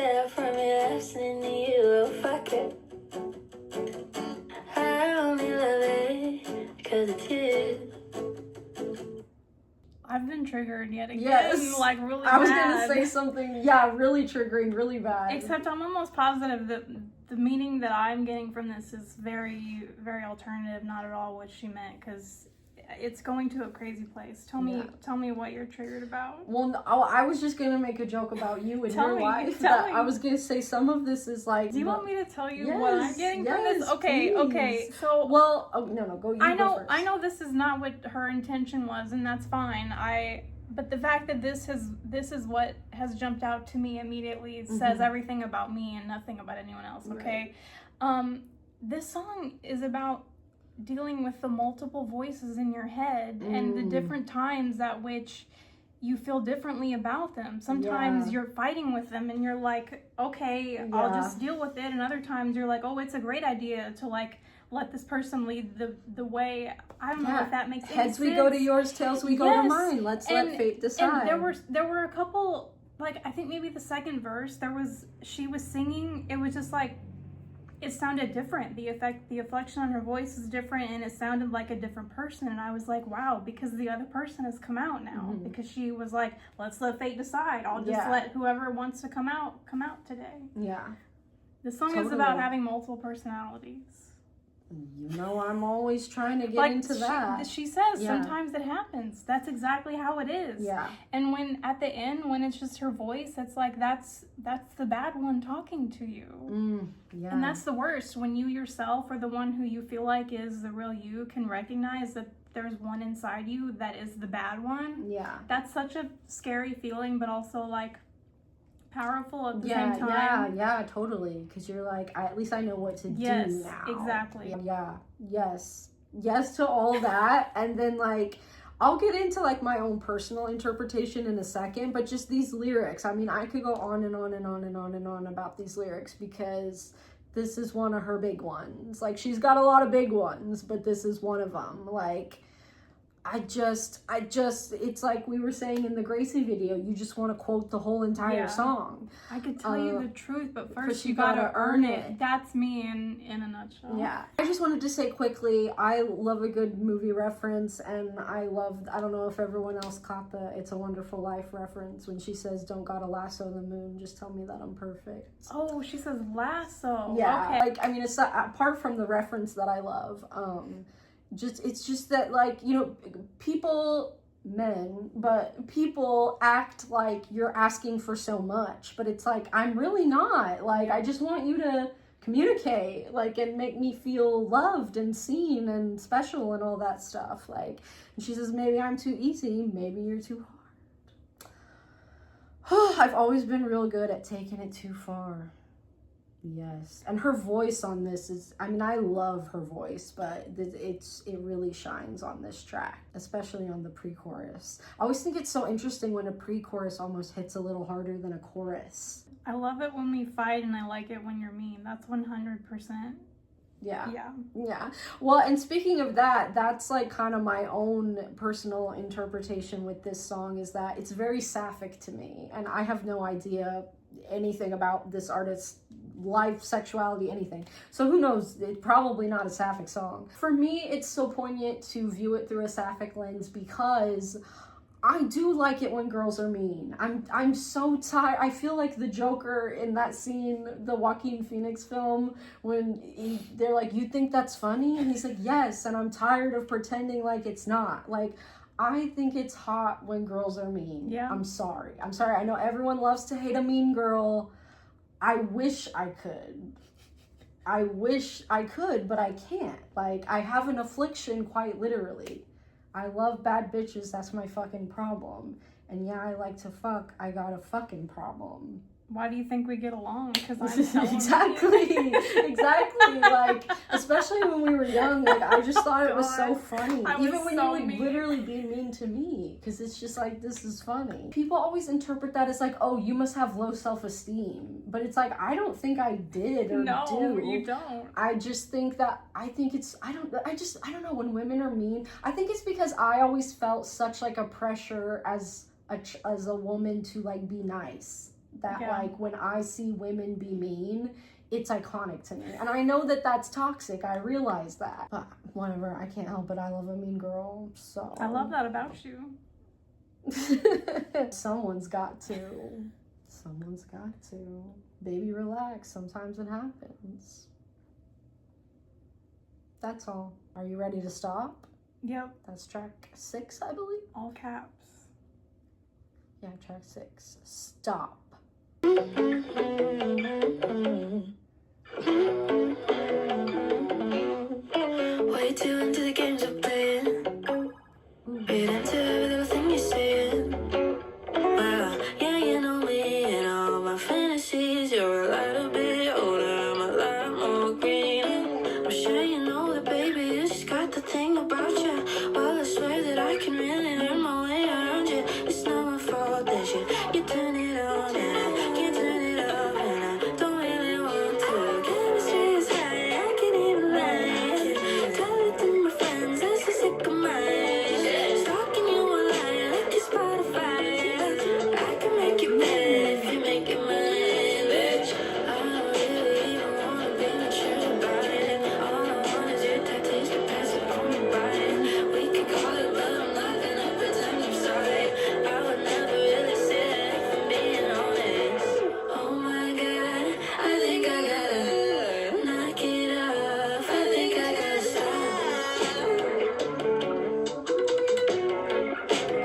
[SPEAKER 3] get from your absent, you little fucker. I only love it 'cause it's you.
[SPEAKER 2] I've been triggered yet again.
[SPEAKER 1] Yes.
[SPEAKER 2] Like really
[SPEAKER 1] I was
[SPEAKER 2] bad.
[SPEAKER 1] gonna say something, yeah, really triggering, really bad.
[SPEAKER 2] Except I'm almost positive that the meaning that I'm getting from this is very, very alternative, not at all what she meant, because it's going to a crazy place. Tell me what you're triggered about.
[SPEAKER 1] Well, no, I was just gonna make a joke about you and your life.
[SPEAKER 2] Tell me.
[SPEAKER 1] I was gonna say some of this is like.
[SPEAKER 2] Do you want me to tell you what I'm getting from this? Okay,
[SPEAKER 1] please.
[SPEAKER 2] Okay. So
[SPEAKER 1] well, no, go. You go first.
[SPEAKER 2] I know this is not what her intention was, and that's fine. But the fact that this is what has jumped out to me immediately says everything about me and nothing about anyone else. Okay, right. This song is about dealing with the multiple voices in your head and the different times at which you feel differently about them. Sometimes you're fighting with them and you're like, okay, I'll just deal with it. And other times you're like, oh, it's a great idea to like let this person lead the way. I don't know if that makes sense.
[SPEAKER 1] Heads we go to yours, tails we go to mine. Let's let fate decide.
[SPEAKER 2] And there were a couple, like I think maybe the second verse, she was singing, it was just like, it sounded different. The inflection on her voice is different, and it sounded like a different person. And I was like, wow, because the other person has come out now. Because she was like, let's let fate decide. I'll just let whoever wants to come out today. Yeah. The song is about having multiple personalities.
[SPEAKER 1] You know, I'm always trying to get into that.
[SPEAKER 2] She says sometimes it happens. That's exactly how it is. Yeah. And when at the end, when it's just her voice, it's like that's the bad one talking to you. Yeah. And that's the worst, when you yourself, or the one who you feel like is the real you, can recognize that there's one inside you that is the bad one. Yeah. That's such a scary feeling, but also like powerful at the same time.
[SPEAKER 1] Yeah, totally. Because you're like, at least I know what to do now.
[SPEAKER 2] Exactly.
[SPEAKER 1] Yeah, yes to all that. And then like, I'll get into like my own personal interpretation in a second, but just these lyrics. I mean, I could go on and on and on and on and on about these lyrics, because this is one of her big ones. Like, she's got a lot of big ones, but this is one of them. Like, I just, it's like we were saying in the Gracie video, you just want to quote the whole entire song.
[SPEAKER 2] I could tell you the truth, but first you gotta earn it. That's me in a nutshell.
[SPEAKER 1] Yeah. I just wanted to say quickly, I love a good movie reference, and I don't know if everyone else caught the It's a Wonderful Life reference when she says, don't gotta lasso the moon, just tell me that I'm perfect.
[SPEAKER 2] Oh, she says lasso.
[SPEAKER 1] Yeah.
[SPEAKER 2] Okay.
[SPEAKER 1] Like, I mean, it's apart from the reference that I love, it's just that, like, you know, people act like you're asking for so much, but it's like, I'm really not. Like, I just want you to communicate, like, and make me feel loved and seen and special and all that stuff. Like, and she says, maybe I'm too easy, maybe you're too hard. I've always been real good at taking it too far. Yes. And her voice on this is, I mean, I love her voice, but it really shines on this track, especially on the pre-chorus. I always think it's so interesting when a pre-chorus almost hits a little harder than a chorus.
[SPEAKER 2] I love it when we fight, and I like it when you're mean. That's 100%.
[SPEAKER 1] Yeah. Well, and speaking of that, that's like kind of my own personal interpretation with this song, is that it's very sapphic to me, and I have no idea anything about this artist's life, sexuality, anything. So who knows? It's probably not a sapphic song. For me, it's so poignant to view it through a sapphic lens, because I do like it when girls are mean. I'm so tired. I feel like the Joker in that scene, the Joaquin Phoenix film, when they're like, you think that's funny? And he's like, yes, and I'm tired of pretending like it's not. Like, I think it's hot when girls are mean. Yeah. I'm sorry. I know everyone loves to hate a mean girl. I wish I could. But I can't. Like, I have an affliction, quite literally. I love bad bitches. That's my fucking problem. And yeah, I like to fuck. I got a fucking problem.
[SPEAKER 2] Why do you think we get along? Because I'm telling
[SPEAKER 1] Exactly. Like, especially when we were young, like, I just thought it was so funny. Even when you would literally be mean to me, because it's just like, this is funny. People always interpret that as like, oh, you must have low self-esteem. But it's like, I don't think I did or do.
[SPEAKER 2] No, you don't.
[SPEAKER 1] I just think that, I don't know, when women are mean, I think it's because I always felt such like a pressure as a woman to like be nice. that
[SPEAKER 2] Yeah.
[SPEAKER 1] like when I see women be mean, it's iconic to me. And I know that that's toxic. I realize that. But whatever, I can't help it. I love a mean girl. So
[SPEAKER 2] I love that about you.
[SPEAKER 1] Someone's got to. Someone's got to. Baby, relax. Sometimes it happens. That's all. Are you ready to stop?
[SPEAKER 2] Yep.
[SPEAKER 1] That's track 6, I believe.
[SPEAKER 2] All caps.
[SPEAKER 1] Yeah, track 6. Stop.
[SPEAKER 3] Way too into the games we're playing. Read into every little thing you're saying. Well, yeah, you know me and all my fantasies. You're a little bit older, I'm a lot more green. I'm sure you know that, baby, you just got the thing about you. Well, I swear that I can really learn my way around you. It's not my fault that you turn it on and I can't turn it off, and I don't really want to. Chemistry is high, I can't even lie. Tell it to my friends, that's so sick of mine. Stalking you online like your Spotify. I can make it better if you make it mine, bitch. I don't really even wanna be mature about it. All I want is your tattoos to pass it on your body. We could call it love, I'm not gonna pretend I'm sorry. I would never really say that if I'm being honest. Oh my god, I think I gotta knock it off. I think I gotta stop.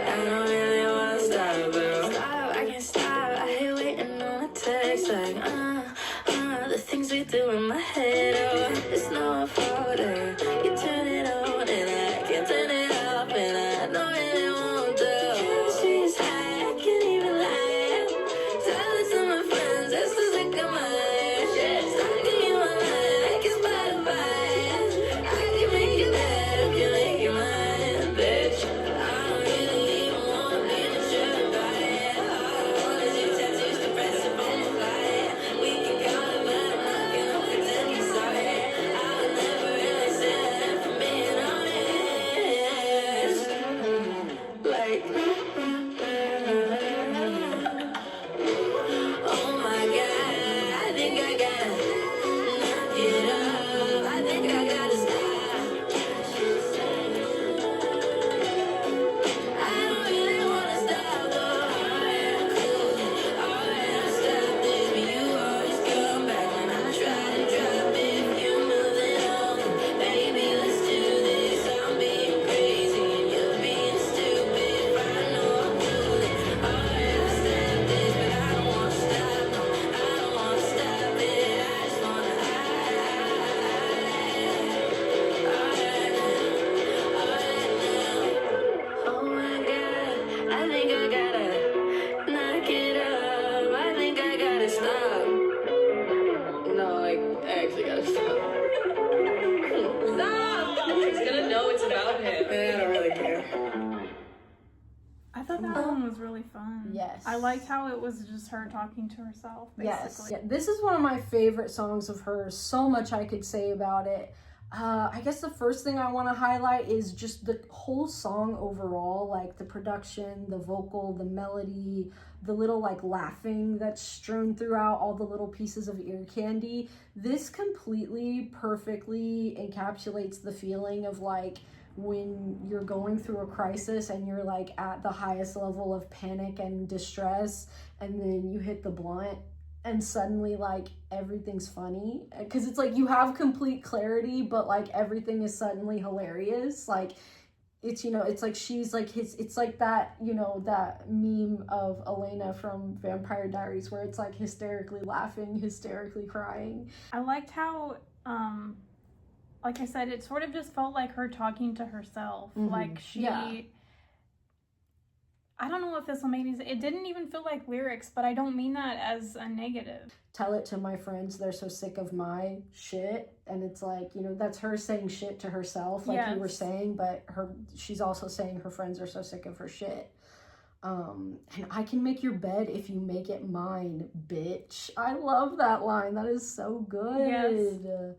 [SPEAKER 3] I don't really wanna stop, bro. Stop, I can't stop. I hate waiting on a text like, the things we do in my head. Oh, it's not my fault. You turn it on and I can't turn it off, and I don't really want to. Chemistry is high, I can't even lie. Tell it to my friends, that's the sick of mine. Stalking you online like it's Spotify. I can make it bad if you make it mine, bitch. I don't really even wanna be mature about it. All I want is your tattoos to press up on my body. We can call it, but I'm not gonna pretend I'm sorry. I would never really say that if I'm being honest. Like, oh my god, I think I gotta knock it off. I think I gotta stop. I don't really wanna stop. I'll stop this, but you always come back when I try to drop it. You moving on, baby, let's do this. I'm being crazy and you're being stupid. I know I'm doing it. I'll stop this, but I don't wanna stop. No, I don't wanna stop it. I just wanna oh my god, I think I gotta knock it up. I think I gotta stop. No, I actually gotta stop. Stop! He's gonna know it's about him. I don't really care.
[SPEAKER 2] I thought that one was really fun.
[SPEAKER 1] Yes.
[SPEAKER 2] I liked how it was just her talking to herself,
[SPEAKER 1] Yes.
[SPEAKER 2] basically.
[SPEAKER 1] Yeah, this is one of my favorite songs of hers. So much I could say about it. I guess the first thing I want to highlight is just the whole song overall, like the production, the vocal, the melody, the little like laughing that's strewn throughout, all the little pieces of ear candy. This completely, perfectly encapsulates the feeling of like when you're going through a crisis and you're like at the highest level of panic and distress, and then you hit the blunt and suddenly like everything's funny, because it's like you have complete clarity but like everything is suddenly hilarious. Like it's, you know, it's like she's like it's like that, you know, that meme of Elena from Vampire Diaries where it's like hysterically laughing, hysterically crying.
[SPEAKER 2] I liked how, like I said, it sort of just felt like her talking to herself. Like I don't know if this will make any sense. It didn't even feel like lyrics, but I don't mean that as a negative.
[SPEAKER 1] Tell it to my friends, they're so sick of my shit. And it's like, you know, that's her saying shit to herself, like you were saying, but she's also saying her friends are so sick of her shit. And I can make your bed if you make it mine, bitch. I love that line. That is so good.
[SPEAKER 2] Yes.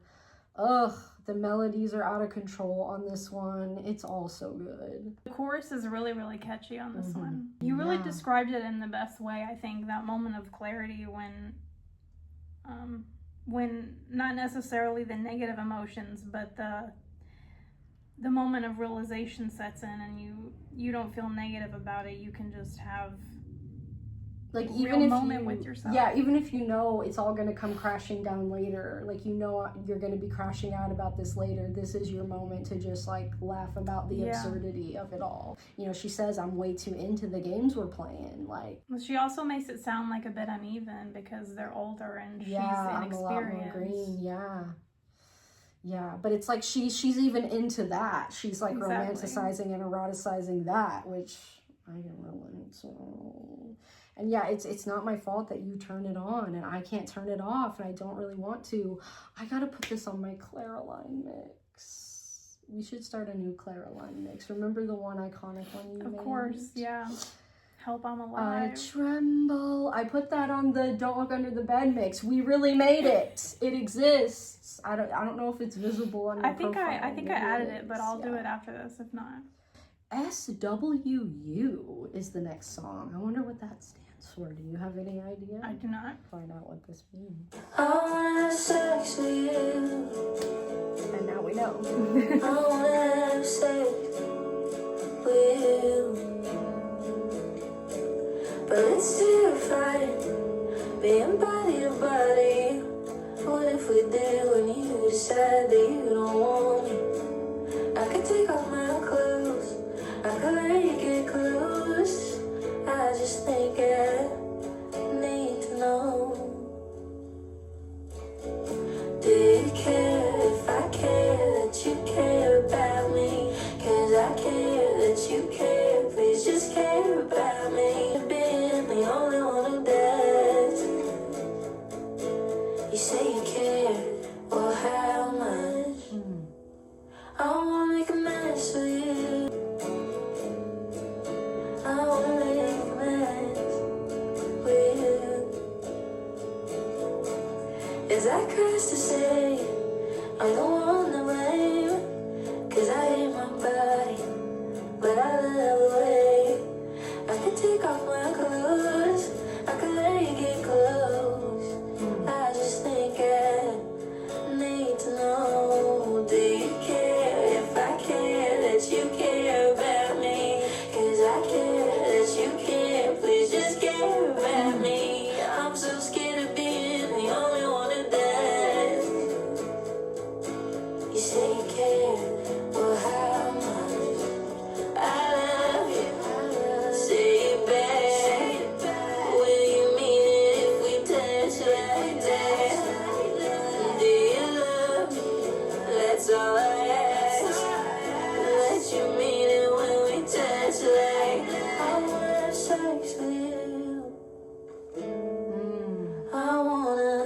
[SPEAKER 1] Ugh, The melodies are out of control on this one. It's all so good.
[SPEAKER 2] The chorus is really, really catchy on this one. You really described it in the best way, I think. That moment of clarity when not necessarily the negative emotions, but the moment of realization sets in, and you don't feel negative about it. You can just have
[SPEAKER 1] like
[SPEAKER 2] even real moment with yourself.
[SPEAKER 1] Yeah, even if you know it's all going to come crashing down later, like you know you're going to be crashing out about this later, this is your moment to just like laugh about the absurdity of it all. You know, she says, I'm way too into the games we're playing. Like,
[SPEAKER 2] she also makes it sound like a bit uneven because they're older and she's
[SPEAKER 1] I'm a lot more green. Yeah, but it's like she's even into that. She's like romanticizing and eroticizing that, which I can relate to. And yeah, it's not my fault that you turn it on and I can't turn it off and I don't really want to. I gotta put this on my Caroline mix. We should start a new Caroline mix. Remember the one iconic one you made?
[SPEAKER 2] Of course, yeah. Help, I'm Alive.
[SPEAKER 1] I tremble. I put that on the Don't Look Under the Bed mix. We really made it. It exists. I don't know if it's visible on your profile.
[SPEAKER 2] I think I added it, but I'll do it after this if not.
[SPEAKER 1] SWU is the next song. I wonder what that stands for. Do you have any idea?
[SPEAKER 2] I do not.
[SPEAKER 1] Find out what this means.
[SPEAKER 3] I wanna have sex with you.
[SPEAKER 1] And now we know.
[SPEAKER 3] I wanna have sex with you. But it's terrifying being body to body. What if we did when you decide that you don't want me? I could take off my clothes, I could let you get close. I just think I need to know. Do you care if I care that you care about me? 'Cause I care that you care, please just care about me. Being the only one who does. You say you care, well how much? I wanna make a mess with you. I wanna make a mess with you. Is that crazy to say I'm the one to blame? 'Cause I hate my body, but I love the way. I could take off my clothes, I could let you get close. I just think I need to know. Do you care if I care that you care about me? 'Cause I care that you care, please just care about me. I'm so scared of being the only one who does. You say you care, well how much? I love you, say it back. Will you mean it if we touch like that? Do you love me? That's all I ask. Let you mean it when we touch like I wanna have sex with you. I wanna.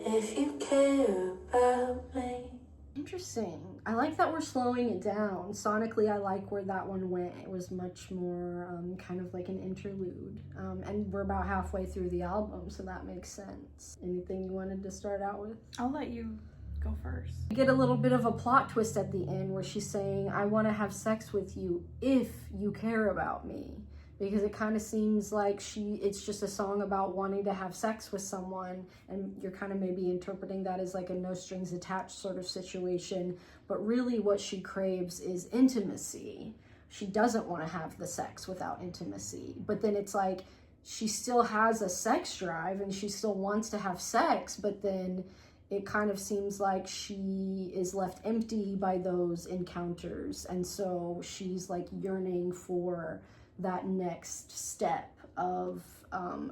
[SPEAKER 3] If you care about me.
[SPEAKER 1] Interesting. I like that we're slowing it down. Sonically, I like where that one went. It was much more kind of like an interlude. And we're about halfway through the album, so that makes sense. Anything you wanted to start out with?
[SPEAKER 2] I'll let you go first.
[SPEAKER 1] We get a little bit of a plot twist at the end where she's saying, I want to have sex with you if you care about me. Because it kind of seems like it's just a song about wanting to have sex with someone, and you're kind of maybe interpreting that as like a no strings attached sort of situation, but really what she craves is intimacy. She doesn't want to have the sex without intimacy, but then it's like she still has a sex drive and she still wants to have sex, but then it kind of seems like she is left empty by those encounters, and so she's like yearning for that next step of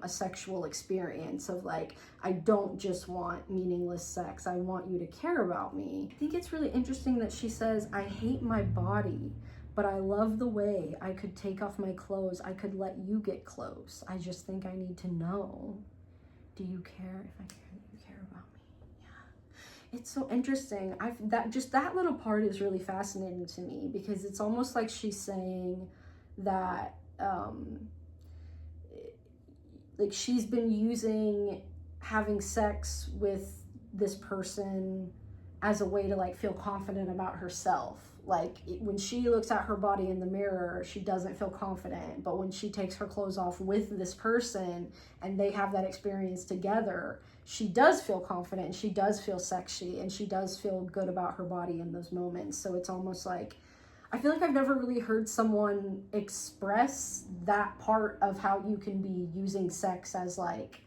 [SPEAKER 1] a sexual experience of like, I don't just want meaningless sex, I want you to care about me. I think it's really interesting that she says, I hate my body, but I love the way. I could take off my clothes, I could let you get close. I just think I need to know. Do you care if I care that you care about me? Yeah. It's so interesting. That little part is really fascinating to me because it's almost like she's saying that like she's been using having sex with this person as a way to like feel confident about herself. Like when she looks at her body in the mirror, she doesn't feel confident, but when she takes her clothes off with this person and they have that experience together, she does feel confident and she does feel sexy and she does feel good about her body in those moments. So it's almost like, I feel like I've never really heard someone express that part of how you can be using sex as like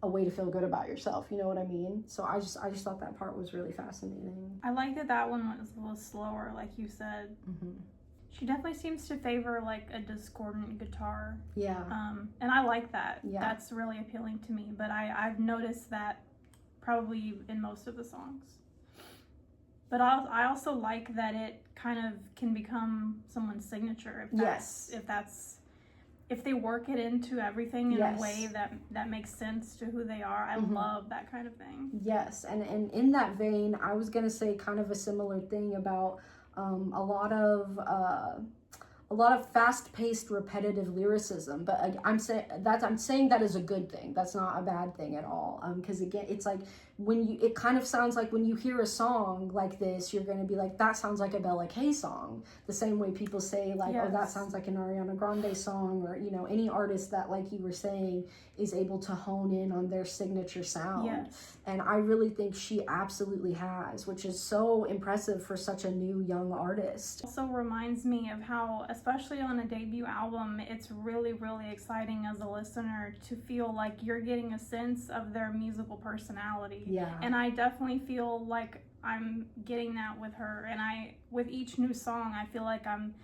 [SPEAKER 1] a way to feel good about yourself, you know what I mean? So I just thought that part was really fascinating.
[SPEAKER 2] I like that one was slower, like you said. She definitely seems to favor like a discordant guitar.
[SPEAKER 1] Yeah.
[SPEAKER 2] And I like that.
[SPEAKER 1] Yeah.
[SPEAKER 2] That's really appealing to me. But I've noticed that probably in most of the songs. But I also like that it kind of can become someone's signature if they work it into everything in a way that makes sense to who they are. I love that kind of thing.
[SPEAKER 1] Yes, and in that vein, I was gonna say kind of a similar thing about a lot of fast-paced, repetitive lyricism. But I'm saying that is a good thing. That's not a bad thing at all. Because again, it's like it kind of sounds like when you hear a song like this, you're going to be like, that sounds like a Bella K song. The same way people say like, oh, that sounds like an Ariana Grande song, or you know, any artist that, like you were saying, is able to hone in on their signature sound.
[SPEAKER 2] Yes.
[SPEAKER 1] And I really think she absolutely has, which is so impressive for such a new young artist.
[SPEAKER 2] Also reminds me of how, especially on a debut album, it's really, really exciting as a listener to feel like you're getting a sense of their musical personality.
[SPEAKER 1] Yeah.
[SPEAKER 2] And I definitely feel like I'm getting that with her. And with each new song, I feel like I'm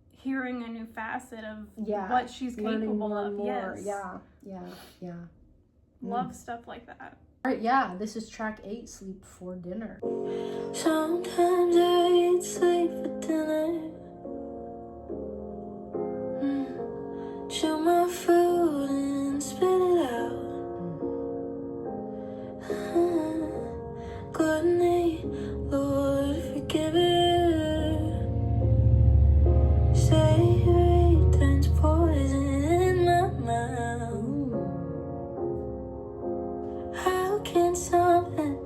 [SPEAKER 2] hearing a new facet of what she's capable of. Yes.
[SPEAKER 1] Yeah.
[SPEAKER 2] Love stuff like that.
[SPEAKER 1] All right, yeah, this is track 8, Sleep for Dinner.
[SPEAKER 3] Sometimes I eat sleep for dinner. Chew my food and spit it out. Gluttony, Lord, forgive it. Savory turns poison in my mouth. How can something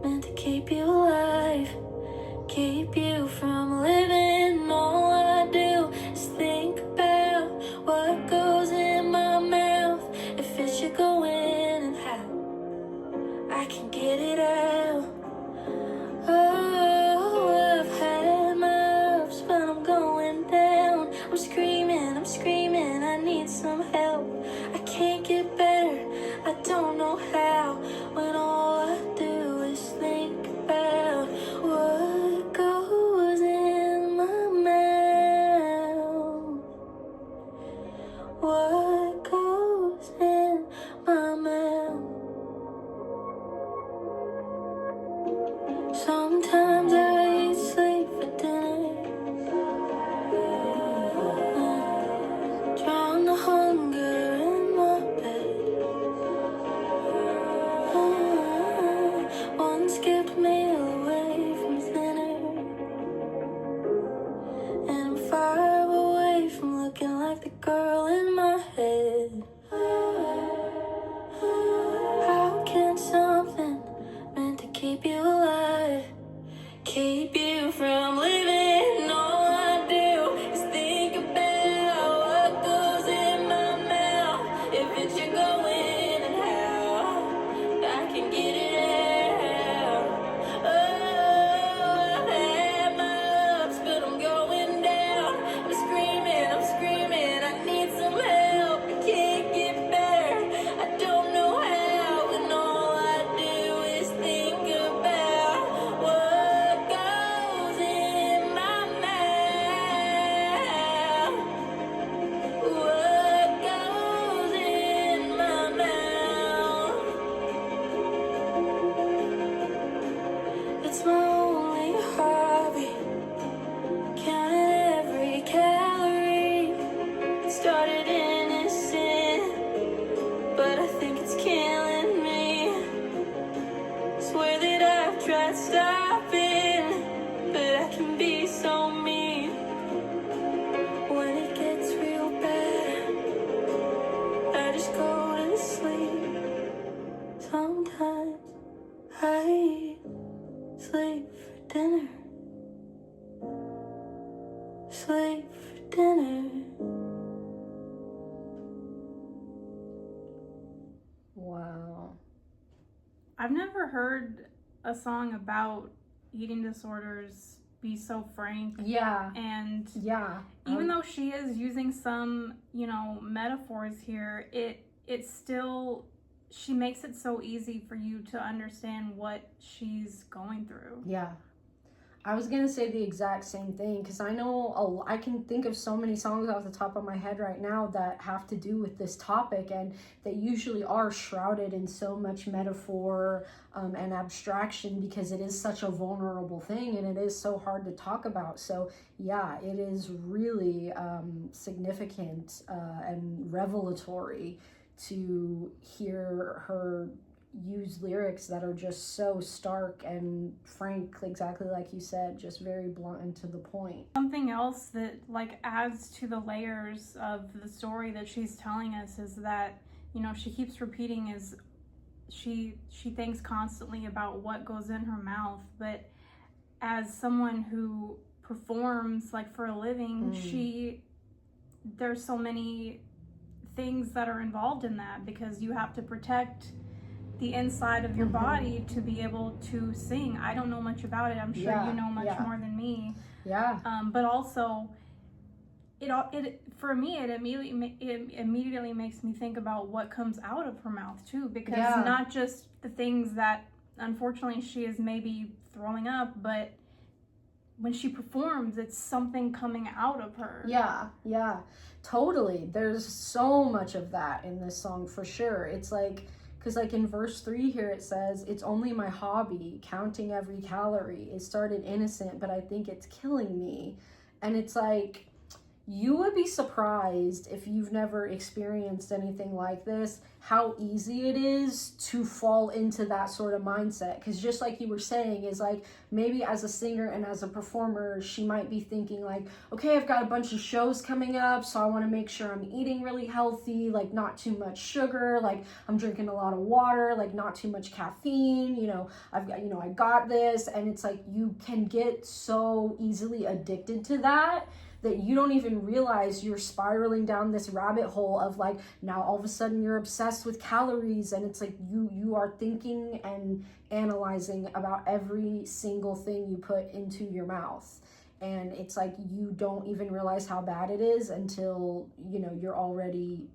[SPEAKER 3] meant to keep you alive keep you from living? All I do is think about what goes in my mouth. If it should go in, and how I can get it out. Oh, I've had my ups, but I'm going down. I'm screaming, I need some help. I can't get better, I don't know how. When all I do is think about what goes in my mouth. What goes in my mouth. Sometimes I eat sleep for dinner. Drown the hunger in my bed. One skipped meal away from dinner, and I'm far away from looking like the girl in my head. How can something meant to keep you alive keep you from living? All I do is think about what goes in my mouth. If it should go in, and how I can get it out. Oh, I've had my ups, but I'm going down. I'm screaming, I need some help. I can't get better, I don't know how. And all I do is think about what goes in my mouth. What goes in my mouth. It's my only hobby, counting every calorie. It started innocent, but I think it's killing me. Swear that I've tried stopping, but I can be so mean. When it gets real bad, I just go to sleep. Sometimes I
[SPEAKER 2] I've never heard a song about eating disorders be so frank.
[SPEAKER 1] Yeah.
[SPEAKER 2] And
[SPEAKER 1] yeah.
[SPEAKER 2] Even though she is using some, metaphors here, it's still, she makes it so easy for you to understand what she's going through.
[SPEAKER 1] Yeah. I was gonna say the exact same thing, because I know I can think of so many songs off the top of my head right now that have to do with this topic, and they usually are shrouded in so much metaphor and abstraction, because it is such a vulnerable thing and it is so hard to talk about. So yeah, it is really significant and revelatory to hear her use lyrics that are just so stark and frank, exactly like you said, just very blunt and to the point.
[SPEAKER 2] Something else that adds to the layers of the story that she's telling us is that, she keeps repeating is she thinks constantly about what goes in her mouth, but as someone who performs for a living, there's so many things that are involved in that, because you have to protect the inside of your body to be able to sing. I don't know much about it. I'm sure you know much more than me.
[SPEAKER 1] Yeah.
[SPEAKER 2] But also, it for me, it immediately makes me think about what comes out of her mouth too, because not just the things that unfortunately she is maybe throwing up, but when she performs, it's something coming out of her.
[SPEAKER 1] Yeah, totally. There's so much of that in this song for sure. It's because in verse 3 here it says, "It's only my hobby, counting every calorie. It started innocent, but I think it's killing me." And it's you would be surprised, if you've never experienced anything like this, how easy it is to fall into that sort of mindset. Because just like you were saying, is maybe as a singer and as a performer, she might be thinking okay, I've got a bunch of shows coming up, so I want to make sure I'm eating really healthy, not too much sugar, I'm drinking a lot of water, not too much caffeine, I've got, I got this. And it's you can get so easily addicted to that you don't even realize you're spiraling down this rabbit hole of now all of a sudden you're obsessed with calories, and it's you are thinking and analyzing about every single thing you put into your mouth, and it's you don't even realize how bad it is until you're already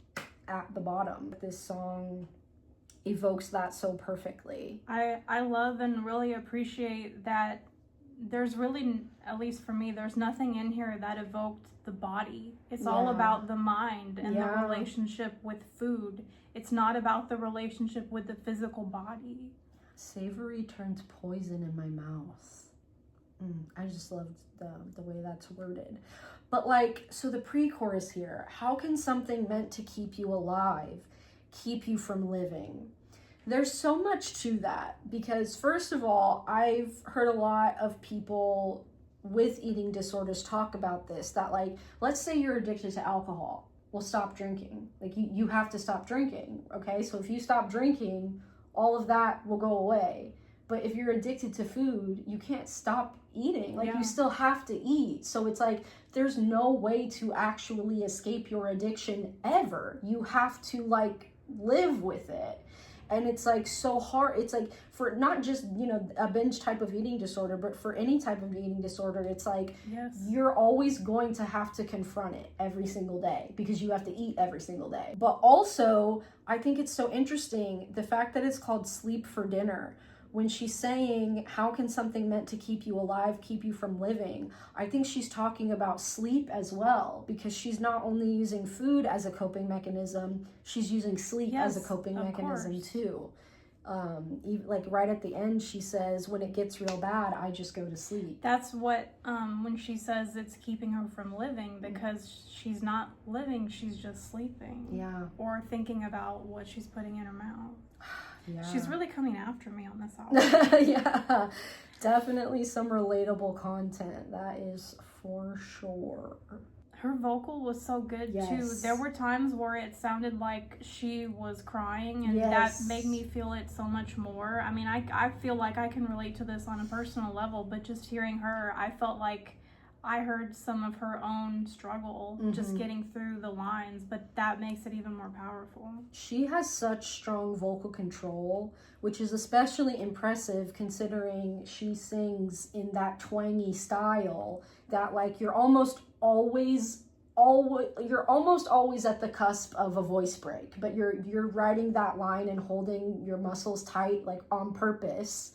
[SPEAKER 1] at the bottom. This song evokes that so perfectly.
[SPEAKER 2] I love and really appreciate that there's really, at least for me, there's nothing in here that evoked the body. It's all about the mind and the relationship with food. It's not about the relationship with the physical body.
[SPEAKER 1] Savory turns poison in my mouth. I just loved the way that's worded. But so the pre-chorus here, how can something meant to keep you alive keep you from living? There's so much to that, because first of all, I've heard a lot of people with eating disorders talk about this, that let's say you're addicted to alcohol. Well, stop drinking. You have to stop drinking, okay? So if you stop drinking, all of that will go away. But if you're addicted to food, you can't stop eating. You still have to eat. So it's there's no way to actually escape your addiction ever. You have to live with it. And it's so hard. It's for not just, a binge type of eating disorder, but for any type of eating disorder, it's you're always going to have to confront it every single day, because you have to eat every single day. But also, I think it's so interesting, the fact that it's called Sleep for Dinner. When she's saying, how can something meant to keep you alive keep you from living? I think she's talking about sleep as well, because she's not only using food as a coping mechanism, she's using sleep as a coping mechanism too. Right at the end, she says, when it gets real bad, I just go to sleep.
[SPEAKER 2] That's what, when she says it's keeping her from living, because she's not living, she's just sleeping.
[SPEAKER 1] Yeah.
[SPEAKER 2] Or thinking about what she's putting in her mouth.
[SPEAKER 1] Yeah.
[SPEAKER 2] She's really coming after me on this album.
[SPEAKER 1] Yeah, definitely some relatable content, that is for sure.
[SPEAKER 2] Her vocal was so good too. There were times where it sounded like she was crying, and that made me feel it so much more. I mean, I feel like I can relate to this on a personal level, but just hearing her, I felt like I heard some of her own struggle just getting through the lines, but that makes it even more powerful.
[SPEAKER 1] She has such strong vocal control, which is especially impressive considering she sings in that twangy style that, like, you're almost always at the cusp of a voice break, but you're writing that line and holding your muscles tight, like, on purpose.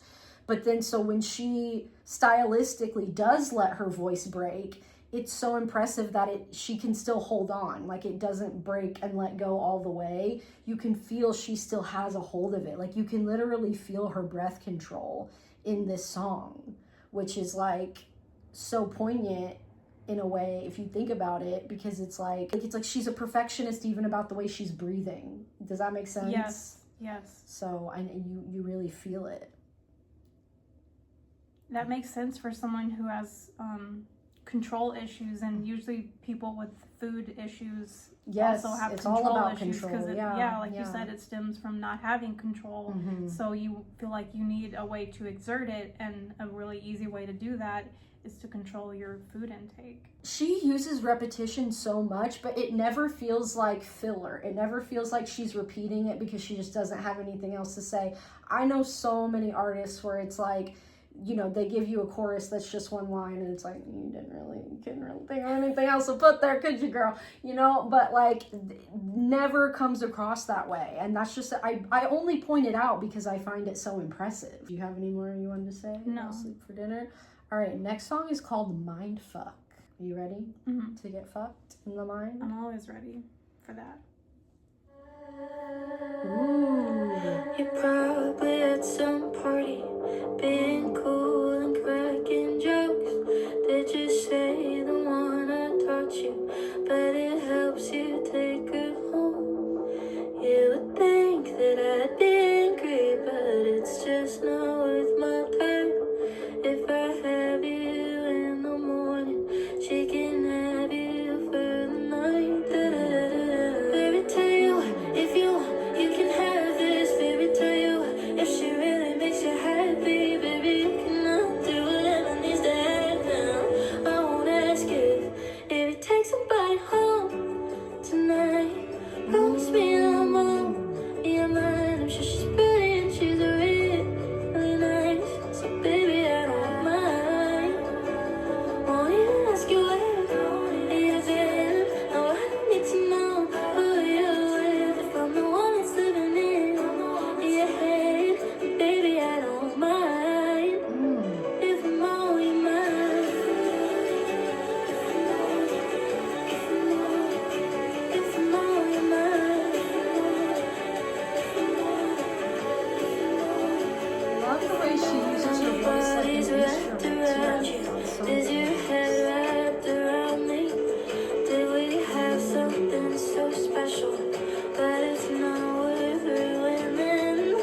[SPEAKER 1] But then, so when she stylistically does let her voice break, it's so impressive that she can still hold on. Like, it doesn't break and let go all the way. You can feel she still has a hold of it. Like, you can literally feel her breath control in this song, which is, like, so poignant in a way, if you think about it, because it's like she's a perfectionist even about the way she's breathing. Does that make sense?
[SPEAKER 2] Yes.
[SPEAKER 1] So, and you really feel it.
[SPEAKER 2] That makes sense for someone who has control issues, and usually people with food issues also have control issues because you said, it stems from not having control. So you feel like you need a way to exert it, and a really easy way to do that is to control your food intake.
[SPEAKER 1] She uses repetition so much, but it never feels like filler. It never feels like she's repeating it because she just doesn't have anything else to say. I know so many artists where it's like, you know, they give you a chorus that's just one line and it's like, you couldn't really think of anything else to put there, could you, girl? You know, but like, never comes across that way. And that's just, I only point it out because I find it so impressive. Do you have any more you wanted to say?
[SPEAKER 2] No.
[SPEAKER 1] Sleep for dinner. All right, next song is called Mind Fuck. Are you ready to get fucked in the mind?
[SPEAKER 2] I'm always ready for that.
[SPEAKER 1] Ooh.
[SPEAKER 3] You're probably at some party, being cool and cracking jokes. Did you say the one I taught you? But it helps you take her home. You would think that I'd be angry, but it's just not worth my time. If I have you in the morning, she can have you for the night. Baby, tell you what, if you want, you can have this. Baby, tell you what, if she really makes you happy, baby, you can do whatever needs to happen. I won't ask if you take somebody home tonight. Promise me I'm on your mind. I'm sure she's pretty and she's really nice. So baby, I don't mind. Won't even ask you where you've been. No, I don't need to know who you're with. If I'm the one that's living in your head, baby, I don't mind. If I'm on your mind, if I'm on your mind.
[SPEAKER 1] I love the way she uses her voice like an
[SPEAKER 3] Body's wrapped around
[SPEAKER 1] instrument.
[SPEAKER 3] you.
[SPEAKER 1] It's so
[SPEAKER 3] Is your
[SPEAKER 1] good.
[SPEAKER 3] head wrapped around me? Did we have something so special? But it's not worth ruining.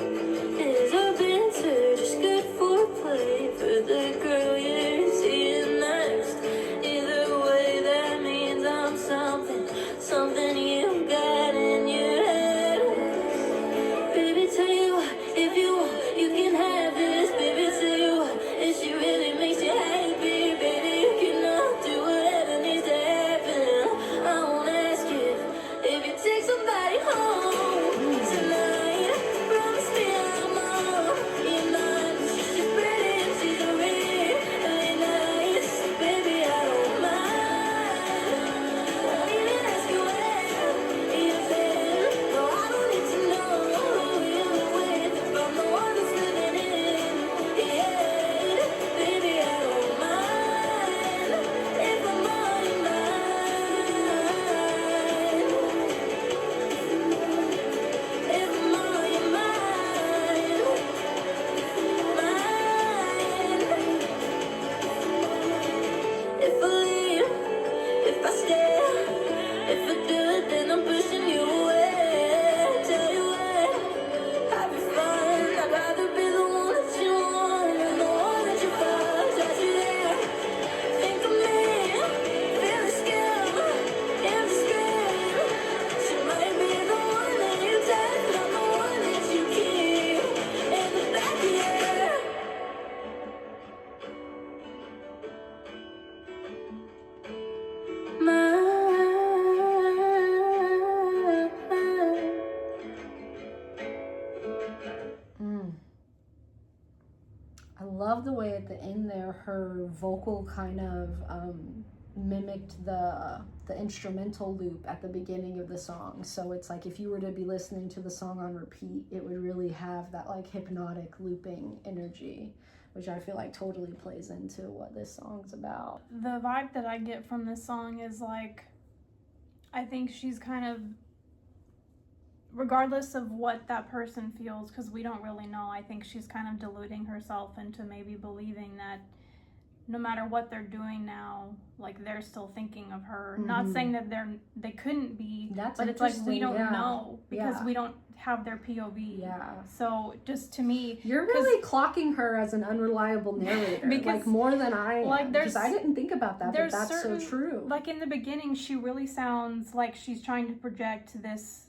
[SPEAKER 3] Is our banter just good foreplay for the girl you're seeing next? Either way, that means I'm something you got in your head. Baby, tell you what, if you want, you can have this. Baby, tell you what, if she really makes you happy, baby, you can
[SPEAKER 1] love the way at the end there, her vocal kind of mimicked the instrumental loop at the beginning of the song. So it's like if you were to be listening to the song on repeat, it would really have that like hypnotic looping energy, which I feel like totally plays into what this song's about.
[SPEAKER 2] The vibe that I get from this song is like, I think she's kind of, regardless of what that person feels, because we don't really know, I think she's kind of deluding herself into maybe believing that no matter what they're doing now, like they're still thinking of her. Not saying that they couldn't be, but it's like we don't know because we don't have their POV. So just to me,
[SPEAKER 1] you're really clocking her as an unreliable narrator, because, like more than I am, because I didn't think about that, but that's so true.
[SPEAKER 2] Like in the beginning, she really sounds like she's trying to project this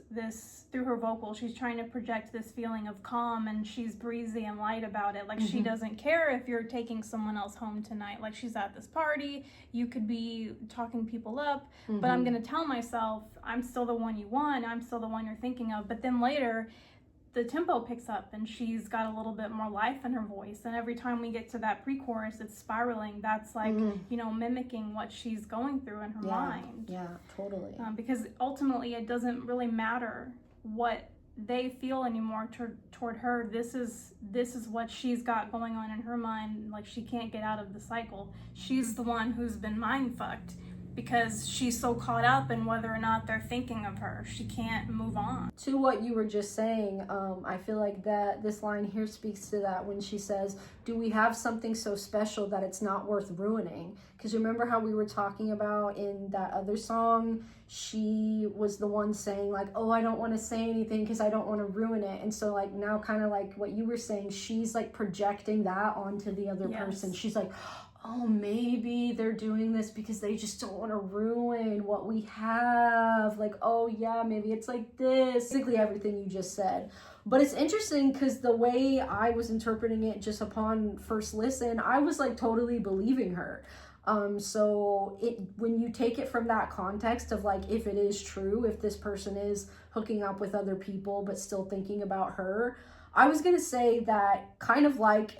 [SPEAKER 2] through her vocal. She's trying to project this feeling of calm, and she's breezy and light about it. Like she doesn't care if you're taking someone else home tonight. Like she's at this party, you could be talking people up, but I'm gonna tell myself I'm still the one you want, I'm still the one you're thinking of. But then later the tempo picks up and she's got a little bit more life in her voice, and every time we get to that pre-chorus it's spiraling. That's like you know, mimicking what she's going through in her mind.
[SPEAKER 1] Totally.
[SPEAKER 2] Because ultimately it doesn't really matter what they feel anymore toward her. This is what she's got going on in her mind. Like she can't get out of the cycle. She's the one who's been mind fucked because she's so caught up in whether or not they're thinking of her. She can't move on.
[SPEAKER 1] To what you were just saying, I feel like that this line here speaks to that when she says, do we have something so special that it's not worth ruining? Because remember how we were talking about in that other song, she was the one saying like, oh, I don't want to say anything because I don't want to ruin it. And so like now kind of like what you were saying, she's like projecting that onto the other person. She's like, oh, maybe they're doing this because they just don't want to ruin what we have. Like, oh yeah, maybe it's like this. Basically everything you just said. But it's interesting because the way I was interpreting it just upon first listen, I was like totally believing her. So when you take it from that context of like, if it is true, if this person is hooking up with other people but still thinking about her, I was going to say that kind of like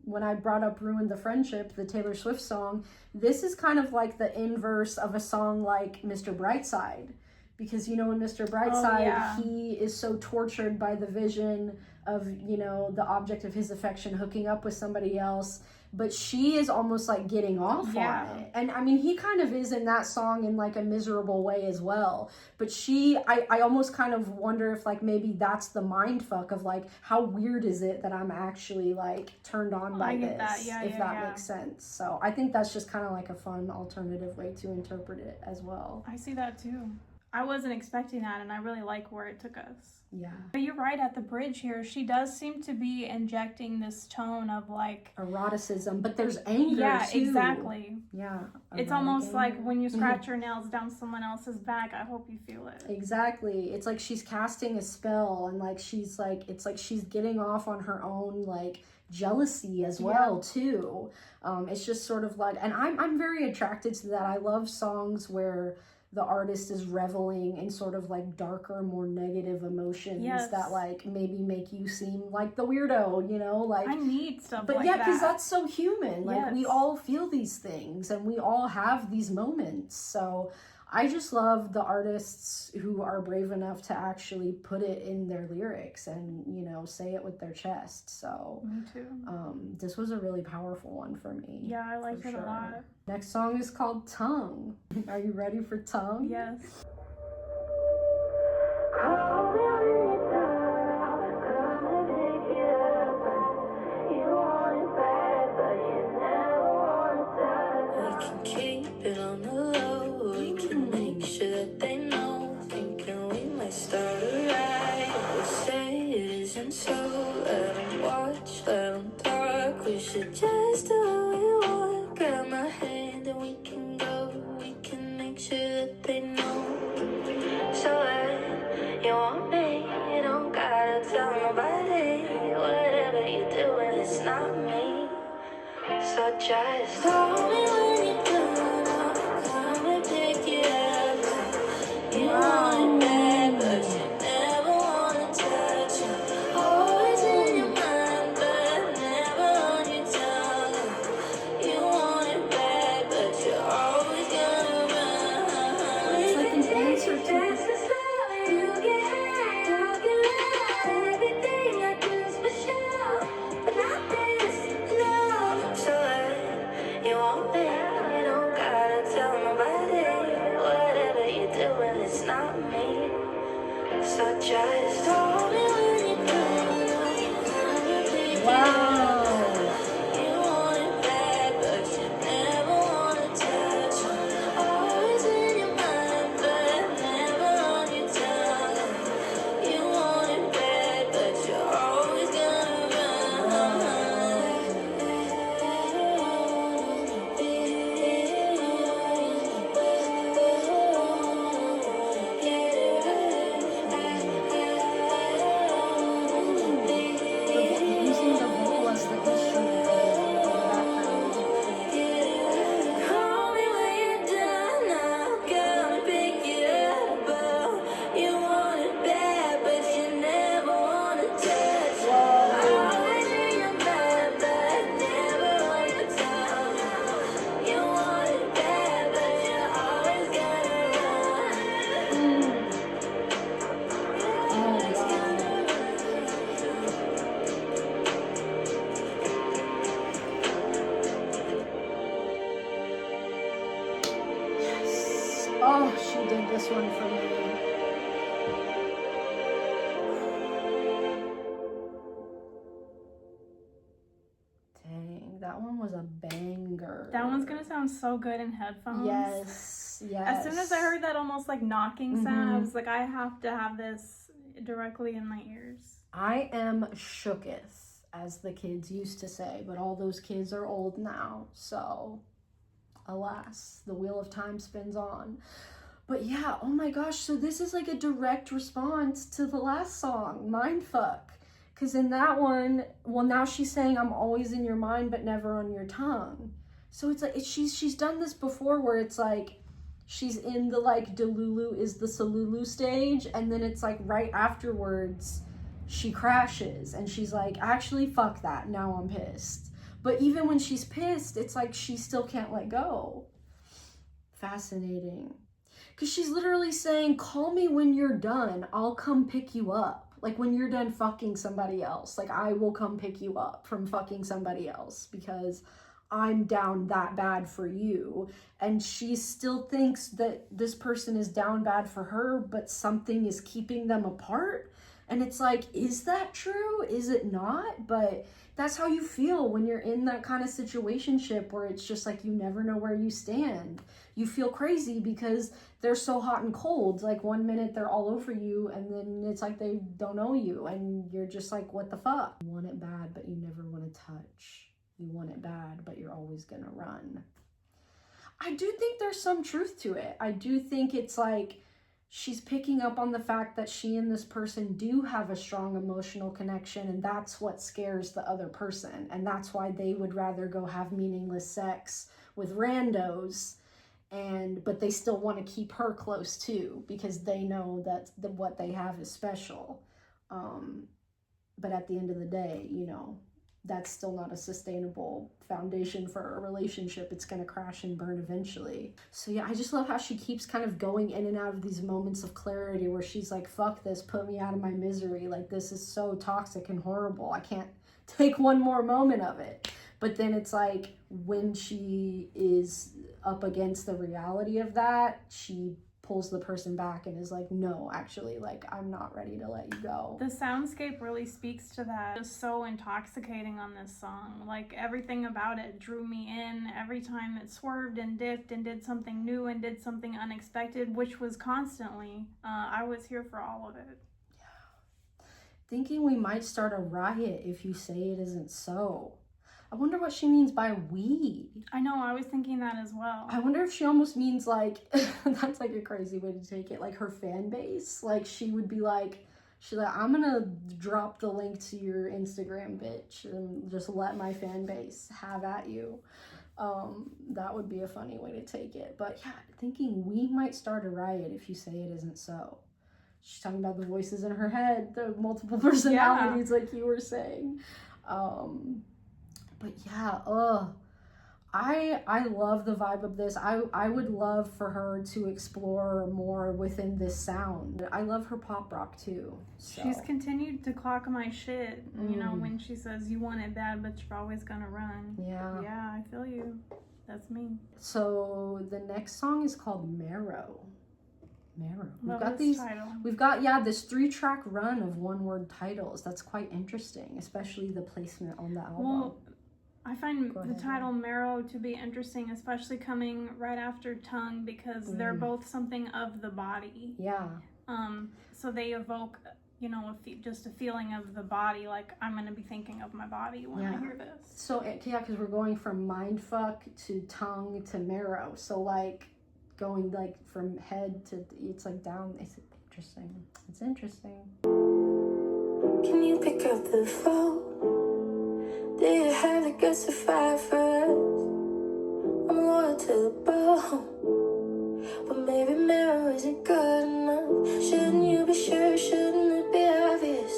[SPEAKER 1] when I brought up Ruin the Friendship, the Taylor Swift song, this is kind of like the inverse of a song like Mr. Brightside. Because, you know, in Mr. Brightside, he is so tortured by the vision of, you know, the object of his affection hooking up with somebody else. But she is almost like getting off on it. And I mean, he kind of is in that song in like a miserable way as well. But I almost kind of wonder if like maybe that's the mind fuck of like, how weird is it that I'm actually like turned on by this, if that makes sense. So I think that's just kind of like a fun alternative way to interpret it as well.
[SPEAKER 2] I see that too. I wasn't expecting that, and I really like where it took us.
[SPEAKER 1] Yeah.
[SPEAKER 2] But you're right, at the bridge here, she does seem to be injecting this tone of like
[SPEAKER 1] eroticism, but there's anger too.
[SPEAKER 2] Exactly.
[SPEAKER 1] Yeah.
[SPEAKER 2] It's almost like when you scratch your nails down someone else's back, I hope you feel it.
[SPEAKER 1] Exactly. It's like she's casting a spell, and like she's like, it's like she's getting off on her own like jealousy as well too. It's just sort of like, and I'm very attracted to that. I love songs where the artist is reveling in sort of like darker, more negative emotions that like maybe make you seem like the weirdo, you know, like
[SPEAKER 2] I need stuff
[SPEAKER 1] but
[SPEAKER 2] like
[SPEAKER 1] yeah,
[SPEAKER 2] that.
[SPEAKER 1] because that's so human. Like we all feel these things and we all have these moments. So I just love the artists who are brave enough to actually put it in their lyrics and, you know, say it with their chest. So
[SPEAKER 2] me too.
[SPEAKER 1] This was a really powerful one for me.
[SPEAKER 2] Yeah, I liked it a lot.
[SPEAKER 1] Next song is called Tongue. Are you ready for Tongue?
[SPEAKER 2] Yes.
[SPEAKER 3] We can keep it on the low. We can make sure that they know. Thinking we might start a riot. We say it isn't so. Let them watch, let them talk. We should just do what we want. Grab my hand and we can go. We can make sure that they know. So if you want me, you don't gotta tell nobody. Whatever you do, and it's not me. So just call me when you're done. I'll come and pick you up. You want it bad, but you never wanna touch it. Always in your mind, but never on your tongue.
[SPEAKER 1] Oh, she did this one for me. Dang, that one was a banger.
[SPEAKER 2] That one's gonna sound so good in headphones.
[SPEAKER 1] Yes, yes.
[SPEAKER 2] As soon as I heard that almost like knocking sound, I was like, I have to have this directly in my ears.
[SPEAKER 1] I am shooketh, as the kids used to say, but all those kids are old now, so alas, the wheel of time spins on. But yeah, oh my gosh, so this is like a direct response to the last song, Mindfuck. Because in that one, well, now she's saying I'm always in your mind but never on your tongue. So it's like, she's done this before where it's like, she's in the like Delulu is the Salulu stage, and then it's like right afterwards, she crashes and she's like, actually, fuck that, now I'm pissed. But even when she's pissed, it's like she still can't let go. Fascinating. Because she's literally saying, call me when you're done, I'll come pick you up. Like when you're done fucking somebody else, like I will come pick you up from fucking somebody else because I'm down that bad for you. And she still thinks that this person is down bad for her, but something is keeping them apart. And it's like, is that true? Is it not? But that's how you feel when you're in that kind of situationship where it's just like you never know where you stand. You feel crazy because they're so hot and cold. Like one minute they're all over you and then it's like they don't know you and you're just like, what the fuck? You want it bad, but you never want to touch. You want it bad, but you're always gonna run. I do think there's some truth to it. I do think it's like she's picking up on the fact that she and this person do have a strong emotional connection, and that's what scares the other person. And that's why they would rather go have meaningless sex with randos, but they still want to keep her close too, because they know that what they have is special. But at the end of the day, you know, that's still not a sustainable foundation for a relationship. It's going to crash and burn eventually. So yeah, I just love how she keeps kind of going in and out of these moments of clarity where she's like, fuck this, put me out of my misery. Like, this is so toxic and horrible. I can't take one more moment of it. But then it's like when she is up against the reality of that, she pulls the person back and is like, no, actually, like, I'm not ready to let you go.
[SPEAKER 2] The soundscape really speaks to that. It's so intoxicating on this song. Like, everything about it drew me in. Every time it swerved and dipped and did something new and did something unexpected, which was constantly, I was here for all of it.
[SPEAKER 1] Yeah. Thinking we might start a riot if you say it isn't so. I wonder what she means by we.
[SPEAKER 2] I know, I was thinking that as well.
[SPEAKER 1] I wonder if she almost means like, that's like a crazy way to take it, like her fan base. Like she would be like, she's like, I'm gonna drop the link to your Instagram, bitch, and just let my fan base have at you. That would be a funny way to take it. But yeah, thinking we might start a riot if you say it isn't so. She's talking about the voices in her head, the multiple personalities, like you were saying. But yeah, I love the vibe of this. I would love for her to explore more within this sound. I love her pop rock too. So.
[SPEAKER 2] She's continued to clock my shit, you know, when she says you want it bad, but you're always gonna run.
[SPEAKER 1] Yeah.
[SPEAKER 2] Yeah, I feel you. That's me.
[SPEAKER 1] So the next song is called Marrow. Marrow.
[SPEAKER 2] We've
[SPEAKER 1] got this 3-track run of one-word titles. That's quite interesting, especially the placement on the album.
[SPEAKER 2] Well, I find the title Marrow to be interesting, especially coming right after Tongue, because they're both something of the body.
[SPEAKER 1] Yeah.
[SPEAKER 2] So they evoke, you know, just a feeling of the body. Like, I'm going to be thinking of my body when I hear this. So,
[SPEAKER 1] yeah, because we're going from mindfuck to tongue to marrow. So, like, going, like, from head to, it's, like, down. It's interesting. It's interesting.
[SPEAKER 3] Can you pick up the phone? Do you have the guts to fight for us? I'm loyal to the bone. But maybe marrow isn't good enough. Shouldn't you be sure? Shouldn't it be obvious?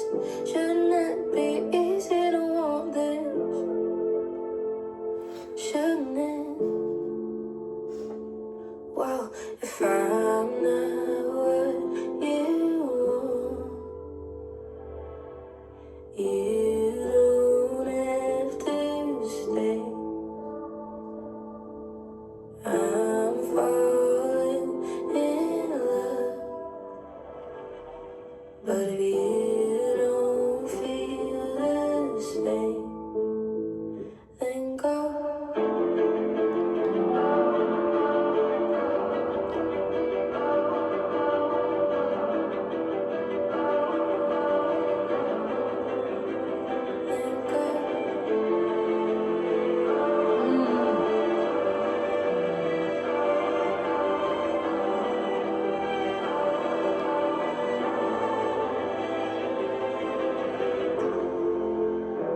[SPEAKER 3] Shouldn't it be easy to want this? Shouldn't it? Well, if I'm not what you want, you don't have to stay. I'm falling in love, but if you don't feel the same, then go.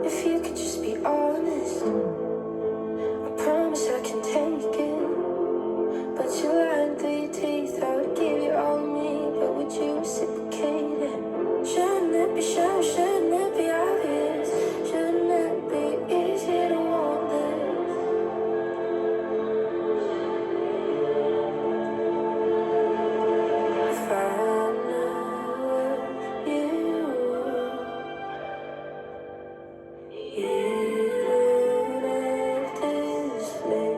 [SPEAKER 3] If you could just be honest, I promise I can take it. But you lied through your teeth, I would give you all of me, but would you reciprocate it? Shouldn't it be sure, shouldn't it be obvious? Shouldn't it be easy to want this? If I'm not what you want, you don't have to stay.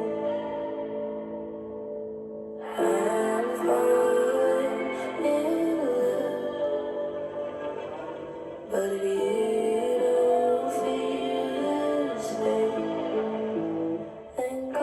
[SPEAKER 3] I'm falling in love, but if you don't feel the same, then go.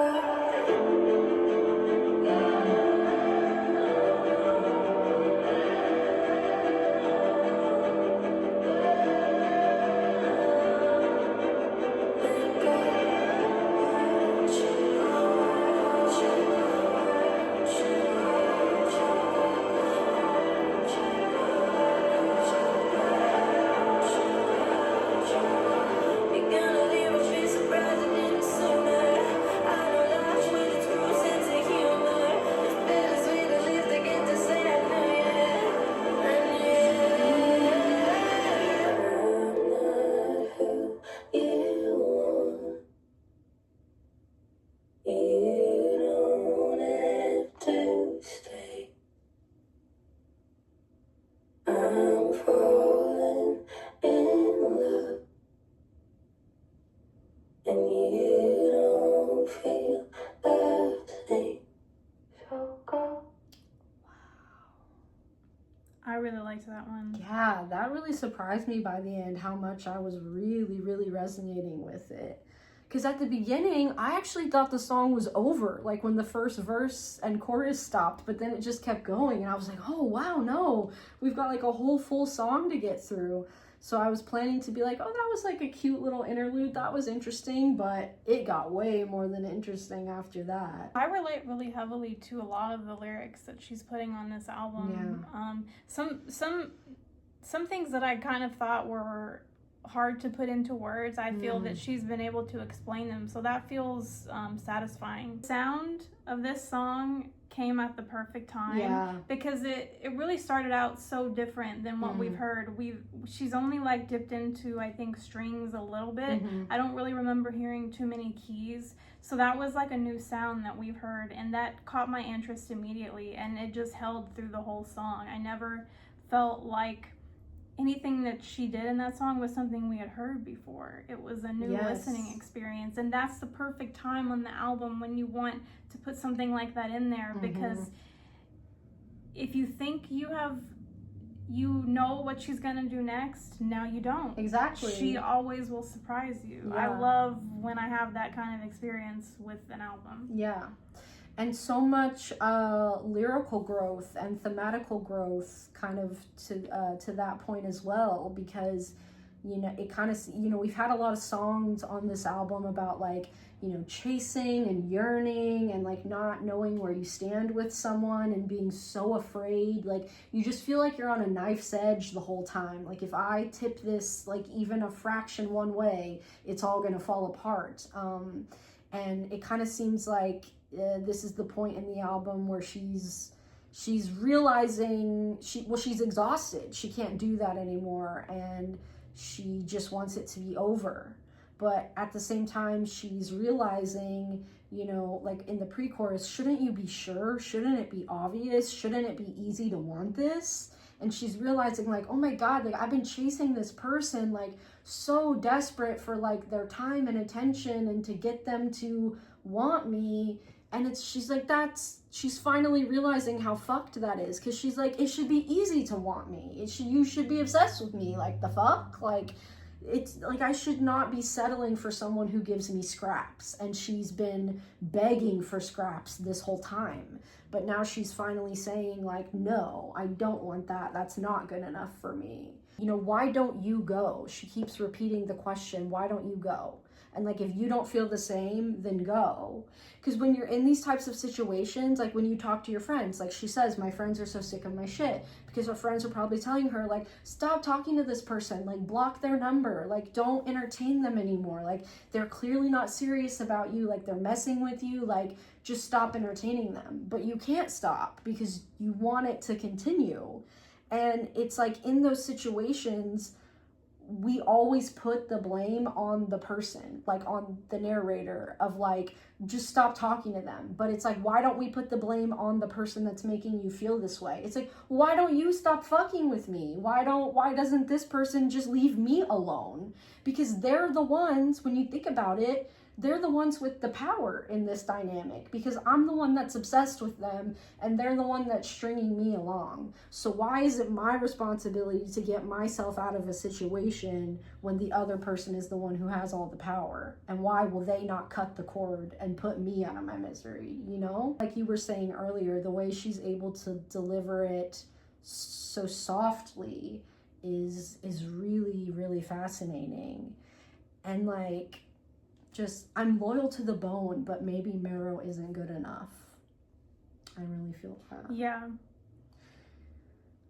[SPEAKER 3] You're gonna leave, I'll be surprised I didn't sooner. I know life with its cruel sense of humor. It's bittersweet, at least I get to say I knew you. And yeah, I'm not who you want. You don't have to stay. I'm falling in love, and you don't feel the same. So go.
[SPEAKER 2] I really liked that one.
[SPEAKER 1] Yeah, that really surprised me by the end how much I was really, really resonating with it. Because at the beginning, I actually thought the song was over, like when the first verse and chorus stopped, but then it just kept going, and I was like, oh, wow, no, we've got like a whole full song to get through. So I was planning to be like, oh, that was like a cute little interlude, that was interesting, but it got way more than interesting after that.
[SPEAKER 2] I relate really heavily to a lot of the lyrics that she's putting on this album. Some things that I kind of thought were hard to put into words, I feel that she's been able to explain them, so that feels satisfying. The sound of this song came at the perfect time, because it really started out so different than what we've heard. She's only like dipped into, I think, strings a little bit. I don't really remember hearing too many keys, so that was like a new sound that we've heard, and that caught my interest immediately, and it just held through the whole song. I never felt like anything that she did in that song was something we had heard before. It was a new listening experience, and that's the perfect time on the album when you want to put something like that in there, because if you think you know what she's gonna do next, now you don't.
[SPEAKER 1] Exactly.
[SPEAKER 2] She always will surprise you.
[SPEAKER 1] Yeah.
[SPEAKER 2] I love when I have that kind of experience with an album.
[SPEAKER 1] Yeah. And so much lyrical growth and thematical growth kind of to that point as well, because, you know, it kind of, you know, we've had a lot of songs on this album about like, you know, chasing and yearning and like not knowing where you stand with someone and being so afraid. Like, you just feel like you're on a knife's edge the whole time. Like, if I tip this like even a fraction one way, it's all gonna fall apart. And it kind of seems like this is the point in the album where she's realizing she's exhausted. She can't do that anymore, and she just wants it to be over. But at the same time, she's realizing, you know, like in the pre-chorus, shouldn't you be sure? Shouldn't it be obvious? Shouldn't it be easy to want this? And she's realizing like, oh my God, like I've been chasing this person, like so desperate for like their time and attention and to get them to want me. And she's like, she's finally realizing how fucked that is. Cause she's like, it should be easy to want me. You should be obsessed with me. Like the fuck? Like, it's like, I should not be settling for someone who gives me scraps. And she's been begging for scraps this whole time. But now she's finally saying like, no, I don't want that. That's not good enough for me. You know, why don't you go? She keeps repeating the question, why don't you go? And like, if you don't feel the same, then go. Because when you're in these types of situations, like when you talk to your friends, like she says, my friends are so sick of my shit, because her friends are probably telling her like, stop talking to this person, like block their number, like don't entertain them anymore. Like they're clearly not serious about you. Like they're messing with you. Like just stop entertaining them. But you can't stop because you want it to continue. And it's like in those situations, we always put the blame on the person, like on the narrator of like, just stop talking to them. But it's like, why don't we put the blame on the person that's making you feel this way? It's like, why don't you stop fucking with me? Why doesn't this person just leave me alone? Because they're the ones, when you think about it, they're the ones with the power in this dynamic, because I'm the one that's obsessed with them and they're the one that's stringing me along. So why is it my responsibility to get myself out of a situation when the other person is the one who has all the power? And why will they not cut the cord and put me out of my misery, you know? Like you were saying earlier, the way she's able to deliver it so softly is really, really fascinating. And like, just, I'm loyal to the bone, but maybe marrow isn't good enough. I really feel that.
[SPEAKER 2] Yeah.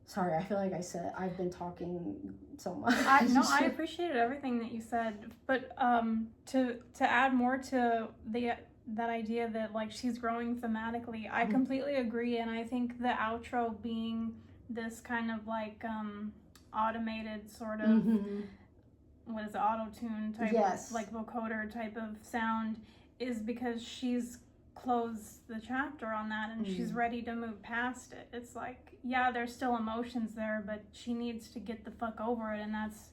[SPEAKER 1] Sorry, I feel like I've been talking so much.
[SPEAKER 2] I appreciated everything that you said, but to add more to that idea that like she's growing thematically, I completely agree, and I think the outro being this kind of like automated sort of what is it, auto-tune type of like vocoder type of sound, is because she's closed the chapter on that and she's ready to move past it. It's like, yeah, there's still emotions there, but she needs to get the fuck over it, and that's,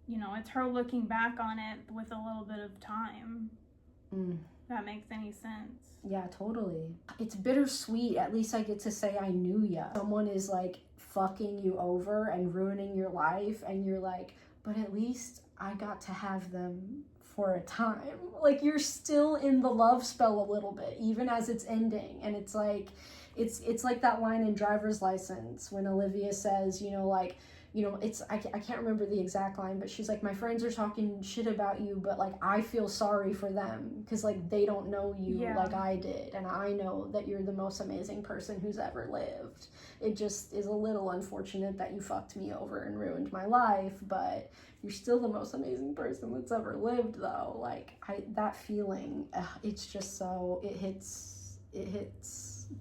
[SPEAKER 2] you know, it's her looking back on it with a little bit of time. That makes any sense.
[SPEAKER 1] Yeah, totally. It's bittersweet. At least I get to say I knew ya. Someone is like fucking you over and ruining your life, and you're like, but at least I got to have them for a time. Like you're still in the love spell a little bit, even as it's ending. And it's like, it's like that line in Driver's License when Olivia says, you know, like, you know, it's, I can't remember the exact line, but she's like, my friends are talking shit about you, but like, I feel sorry for them because like, they don't know you like I did. And I know that you're the most amazing person who's ever lived. It just is a little unfortunate that you fucked me over and ruined my life, but you're still the most amazing person that's ever lived though. Like that feeling, it's just so, it hits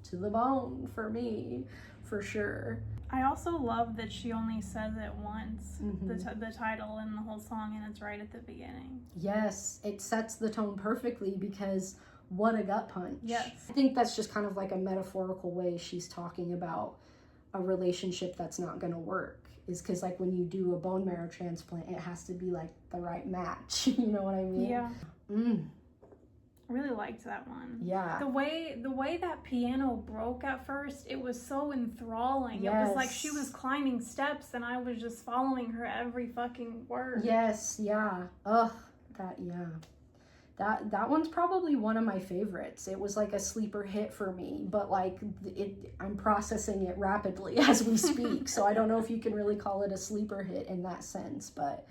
[SPEAKER 1] to the bone for me, for sure.
[SPEAKER 2] I also love that she only says it once, the title and the whole song, and it's right at the beginning. Yes,
[SPEAKER 1] it sets the tone perfectly, because what a gut punch.
[SPEAKER 2] Yes.
[SPEAKER 1] I think that's just kind of like a metaphorical way she's talking about a relationship that's not going to work, is because like when you do a bone marrow transplant, it has to be like the right match. You know what I mean?
[SPEAKER 2] Yeah. I really liked that one.
[SPEAKER 1] Yeah.
[SPEAKER 2] The way that piano broke at first, it was so enthralling. It was like she was climbing steps and I was just following her every fucking word.
[SPEAKER 1] Yes, yeah. Ugh, that one's probably one of my favorites. It was like a sleeper hit for me, but like I'm processing it rapidly as we speak. So I don't know if you can really call it a sleeper hit in that sense, but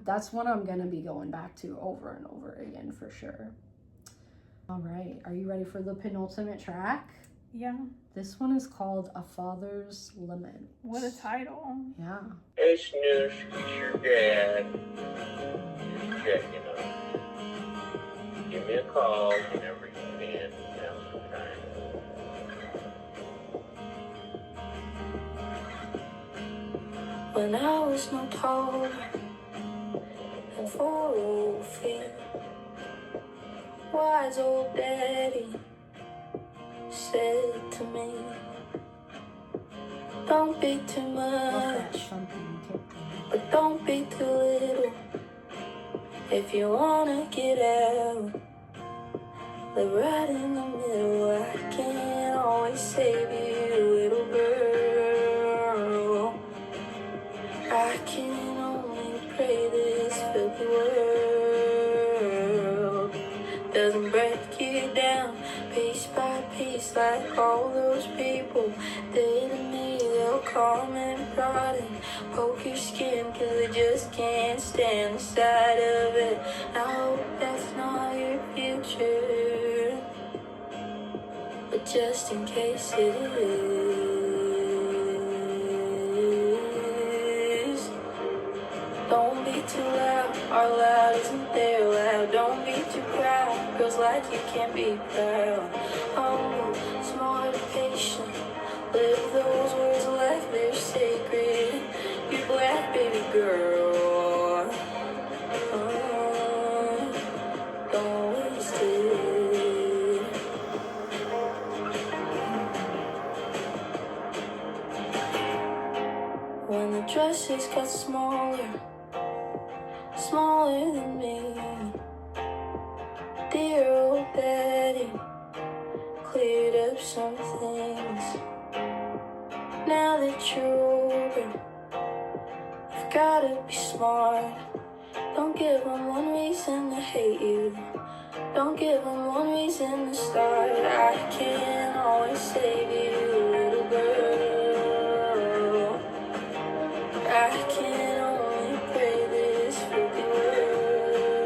[SPEAKER 1] that's one I'm gonna be going back to over and over again for sure. All right, are you ready for the penultimate track?
[SPEAKER 2] Yeah.
[SPEAKER 1] This one is called A Father's Lament.
[SPEAKER 2] What a title.
[SPEAKER 1] Yeah.
[SPEAKER 4] Hey, Snooze, it's your dad. Just checking on you. Give me a call whenever you can. Have some time.
[SPEAKER 3] When I was no taller than 4 feet, wise old daddy said to me, don't be too much, but don't be too little. If you wanna get out, live right in the middle. I can't always save you, little girl. I can only pray this filthy world doesn't break you down piece by piece like all those people did to me. They'll come and prod and poke your skin 'cause they just can't stand the sight of it. I hope that's not your future, but just in case it is, don't be too loud. Our loud isn't their loud. Don't be too proud. Girls like you can't be proud. Humble, smart, and patient. Live those words like they're sacred. You black baby girl. Don't waste it. When the dresses got smaller than me, dear old daddy cleared up some things. Now that you're older, you've gotta be smart. Don't give them one reason to hate you. Don't give them one reason to start. I can't always save you, little girl. I can only pray this filthy world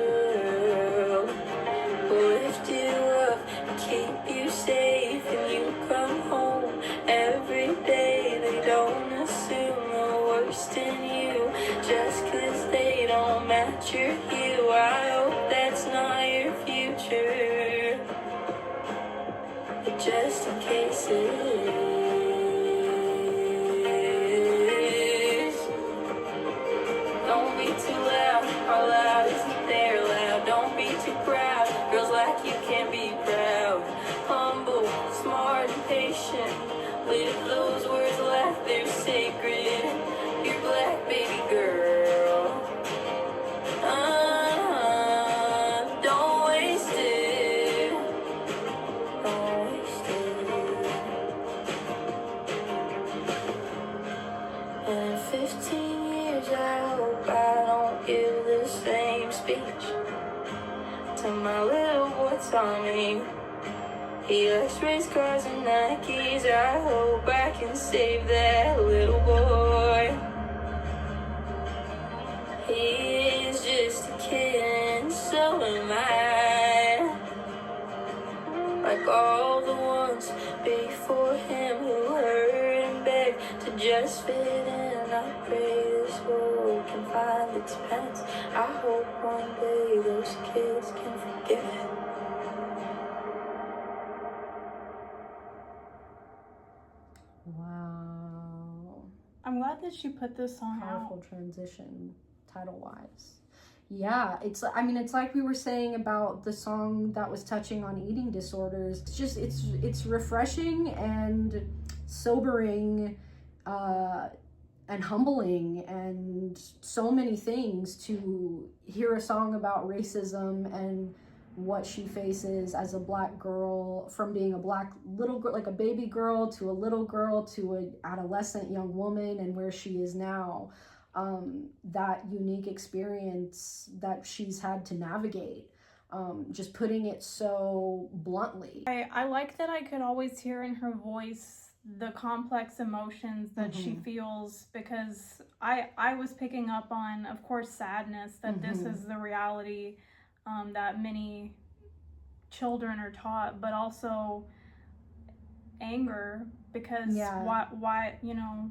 [SPEAKER 3] will lift you up and keep you safe. And you come home every day. They don't assume the worst in you just 'cause they don't match your hue. I hope that's not your future, but just in case it is, don't be too loud. Our loud isn't their loud. Don't be too proud. Girls like you can't be proud. Humble, smart, and patient. Live those words like they're sacred. You're black baby girl. Don't waste it. Don't waste it. And in 15 years I hope I don't give the same speech to my little boy Tommy. He likes race cars and Nikes. I hope I can save that little boy. He's just a kid and so am I. Like all the ones before him who hurt and begged to just fit in. I pray this world can find its penance. I hope one day those kids can forgive it.
[SPEAKER 1] Wow.
[SPEAKER 2] I'm glad that she put this song
[SPEAKER 1] Powerful
[SPEAKER 2] out.
[SPEAKER 1] transition, title-wise. Yeah, it's like we were saying about the song that was touching on eating disorders. It's just, it's refreshing and sobering, and humbling and so many things to hear a song about racism and what she faces as a black girl, from being a black little girl, like a baby girl, to a little girl, to an adolescent young woman, and where she is now. That unique experience that she's had to navigate, just putting it so bluntly.
[SPEAKER 2] I like that I could always hear in her voice the complex emotions that she feels, because I was picking up on, of course, sadness, that this is the reality that many children are taught, but also anger, because why, you know,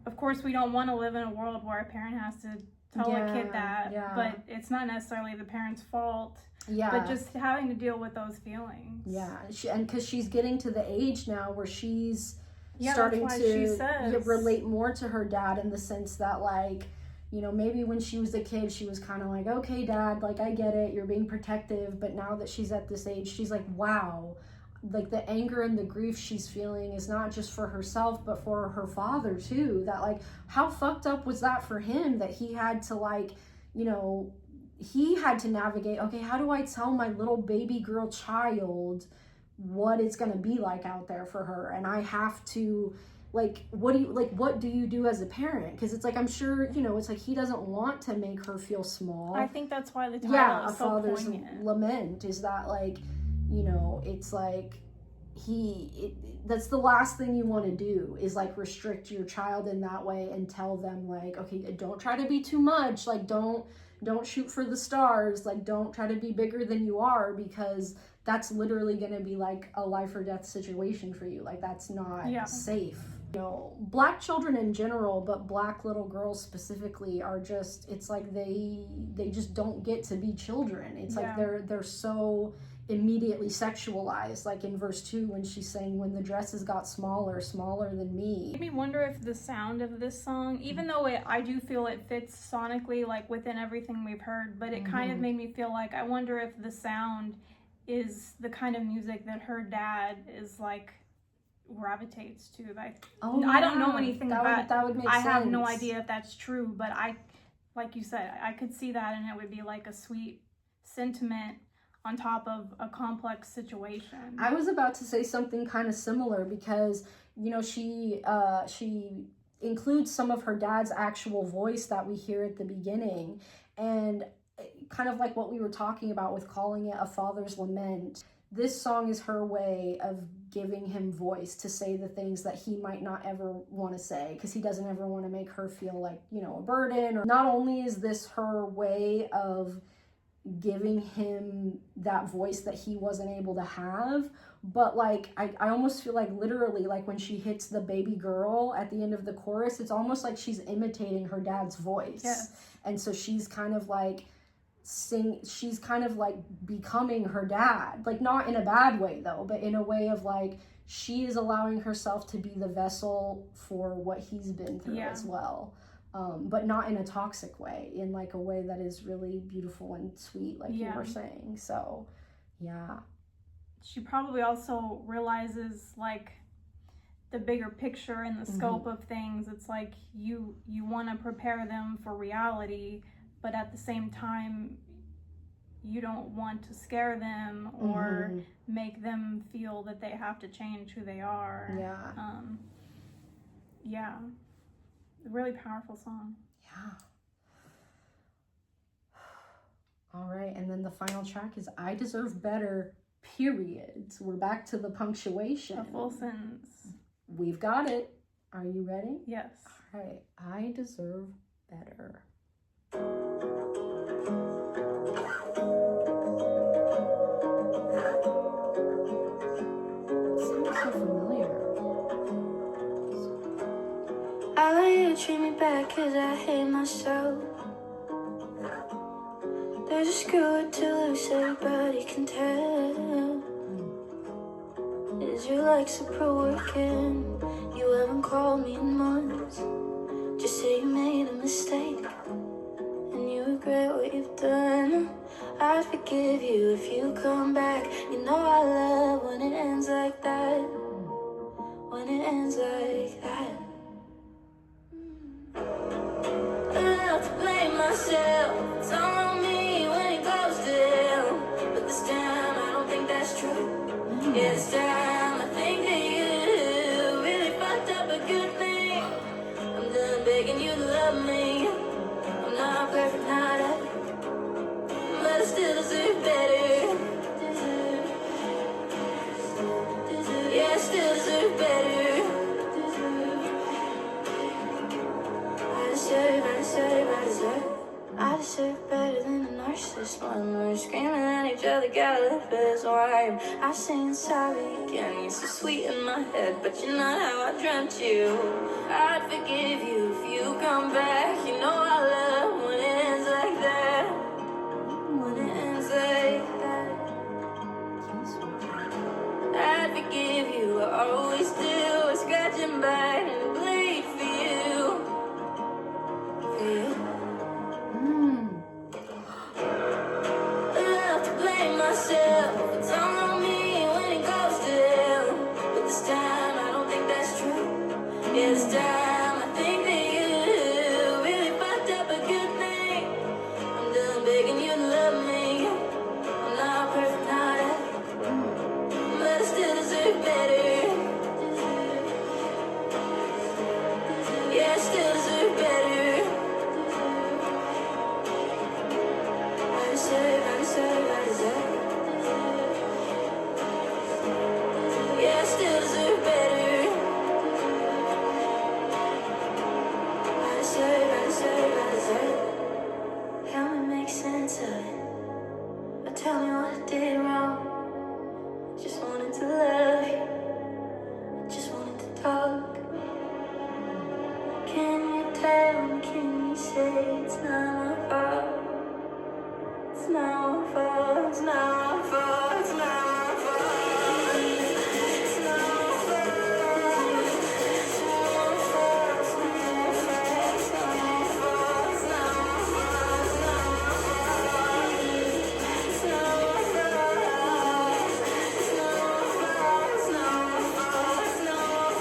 [SPEAKER 2] of course we don't want to live in a world where a parent has to tell a kid that, but it's not necessarily the parent's fault. But just having to deal with those feelings.
[SPEAKER 1] And because she's getting to the age now where she's starting to relate more to her dad, in the sense that, like, you know, maybe when she was a kid, she was kind of like, okay, dad, like, I get it, you're being protective. But now that she's at this age, she's like, wow, like, the anger and the grief she's feeling is not just for herself, but for her father too. That, like, how fucked up was that for him, that he had to, like, you know, he had to navigate, okay, how do I tell my little baby girl child what it's going to be like out there for her? And I have to, like, what do you do as a parent? Because it's like, I'm sure, you know, it's like he doesn't want to make her feel small.
[SPEAKER 2] I think that's why the title is so
[SPEAKER 1] Father's
[SPEAKER 2] poignant.
[SPEAKER 1] Lament, is that, like, you know, it's like that's the last thing you want to do, is like restrict your child in that way and tell them, like, okay, don't try to be too much, like, don't shoot for the stars, like, don't try to be bigger than you are, because that's literally going to be like a life or death situation for you. Like, that's not safe. You know, black children in general, but black little girls specifically, are just, it's like they just don't get to be children. It's like they're so immediately sexualized, like in verse 2 when she's saying, when the dresses got smaller than me.
[SPEAKER 2] Made me wonder if the sound of this song, even though I do feel it fits sonically, like, within everything we've heard, but it kind of made me feel like, I wonder if the sound is the kind of music that her dad is, like, gravitates to. Like, I don't know anything about
[SPEAKER 1] that would make
[SPEAKER 2] I
[SPEAKER 1] sense.
[SPEAKER 2] have no idea if that's true, but I, like you said, I could see that, and it would be like a sweet sentiment on top of a complex situation.
[SPEAKER 1] I was about to say something kind of similar, because, you know, she includes some of her dad's actual voice that we hear at the beginning, and kind of like what we were talking about with calling it a father's lament. This song is her way of giving him voice to say the things that he might not ever want to say, because he doesn't ever want to make her feel like, you know, a burden. Or not only is this her way of giving him that voice that he wasn't able to have, but, like, I almost feel like, literally, like, when she hits the baby girl at the end of the chorus, it's almost like she's imitating her dad's voice. And so she's kind of like she's kind of like becoming her dad, like, not in a bad way though, but in a way of, like, she is allowing herself to be the vessel for what he's been through as well. But not in a toxic way, in, like, a way that is really beautiful and sweet, like you were saying. So,
[SPEAKER 2] she probably also realizes, like, the bigger picture and the scope of things. It's like you want to prepare them for reality, but at the same time, you don't want to scare them or make them feel that they have to change who they are. Really powerful song.
[SPEAKER 1] All right, and then the final track is I Deserve Better, period. So we're back to the punctuation.
[SPEAKER 2] A full sentence.
[SPEAKER 1] We've got it. Are you ready?
[SPEAKER 2] Yes.
[SPEAKER 1] All right, I deserve better. Sounds so familiar.
[SPEAKER 3] I you treat me bad 'cause I hate myself. There's a screw to loose, everybody can tell. Is your legs pro working? You haven't called me in months. Just say you made a mistake and you regret what you've done. I'd forgive you if you come back. You know I love when it ends like that. When it ends like that. I have to blame myself. It's on me when it goes down. But this time Yeah, it's time. I think that you really fucked up a good thing. I'm done begging you to love me. I'm not perfect, not ever, but I still deserve better. Yeah, I still deserve better. I deserve better than a narcissist. When we're screaming at each other, gotta live this why I'm saying sorry again. You're so sweet in my head, but you're not how I dreamt you. I'd forgive you if you come back. You know I love when it ends like that. When it ends like that. I'd forgive you, I always do. I scratch and bite and bleed for you. For you. I have to blame myself. It's all on me when it goes to hell. But this time I don't think that's true. Yeah, this time I think that you really fucked up a good thing. I'm done begging you to love me. I'm not perfect, not ever, but I still deserve better. Yeah, I still deserve better. I deserve. Yeah, I still deserve better. I deserve. Help me make sense of it. Or tell me what I did wrong. I just wanted to love you. I just wanted to talk. Can you tell me, can you say it's not my fault? It's not my fault, it's not my fault, it's not my fault. It's not my fault. It's not my fault, it's not my fault, it's not my fault, it's not my fault, it's not my fault. It's not my fault. It's not my fault, it's not my fault, it's not my fault,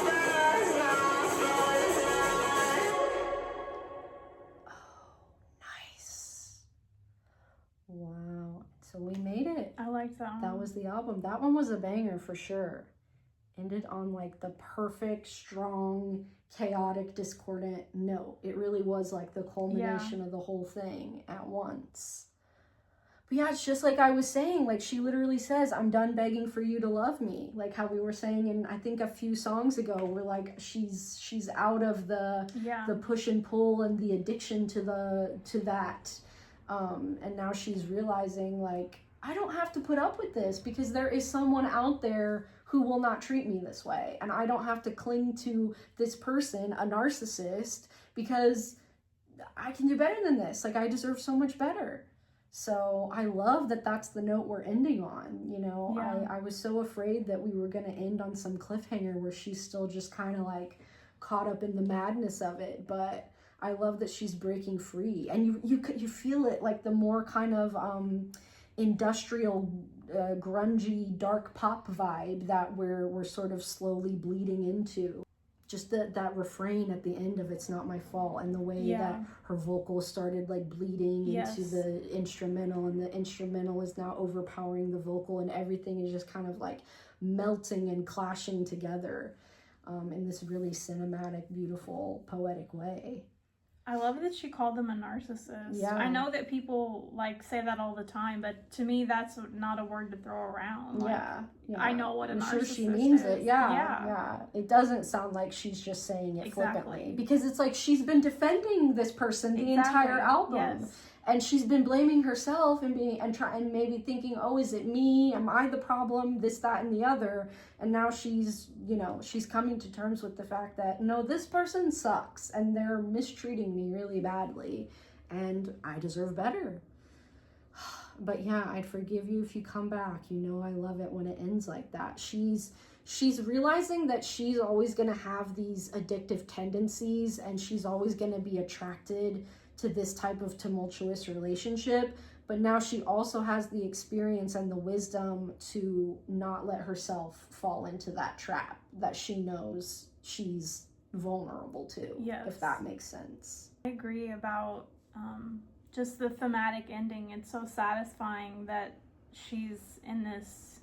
[SPEAKER 3] it's not my fault, it's not
[SPEAKER 1] Nice. Wow. So we made it.
[SPEAKER 2] I like that one.
[SPEAKER 1] That was the album. That one was a banger for sure. Ended on like the perfect, strong, chaotic, discordant note. It really was like the culmination of the whole thing at once. But yeah, it's just like I was saying, like she literally says, I'm done begging for you to love me. Like how we were saying in, I think a few songs ago, we're like, she's out of the push and pull and the addiction to that. And now she's realizing like, I don't have to put up with this because there is someone out there who will not treat me this way. And I don't have to cling to this person, a narcissist, because I can do better than this. Like I deserve so much better. So I love that that's the note we're ending on, you know. I was so afraid that we were going to end on some cliffhanger where she's still just kind of like caught up in the madness of it. But I love that she's breaking free. And you feel it like the more kind of industrial, grungy, dark pop vibe that we're sort of slowly bleeding into. Just that refrain at the end of It's Not My Fault, and the way that her vocals started like bleeding into the instrumental, and the instrumental is now overpowering the vocal, and everything is just kind of like melting and clashing together in this really cinematic, beautiful, poetic way.
[SPEAKER 2] I love that she called them a narcissist.
[SPEAKER 1] Yeah.
[SPEAKER 2] I know that people like say that all the time, but to me that's not a word to throw around. Like, I know what a narcissist is. I'm sure she means
[SPEAKER 1] it. Yeah. It doesn't sound like she's just saying it flippantly, because it's like she's been defending this person the entire album.
[SPEAKER 2] Yes.
[SPEAKER 1] And she's been blaming herself and maybe thinking, oh, is it me? Am I the problem? This, that, and the other. And now she's coming to terms with the fact that, no, this person sucks and they're mistreating me really badly and I deserve better. But yeah, I'd forgive you if you come back. You know, I love it when it ends like that. She's realizing that she's always going to have these addictive tendencies, and she's always going to be attracted to this type of tumultuous relationship, but now she also has the experience and the wisdom to not let herself fall into that trap that she knows she's vulnerable to, if that makes sense.
[SPEAKER 2] I agree about just the thematic ending. It's so satisfying that she's in this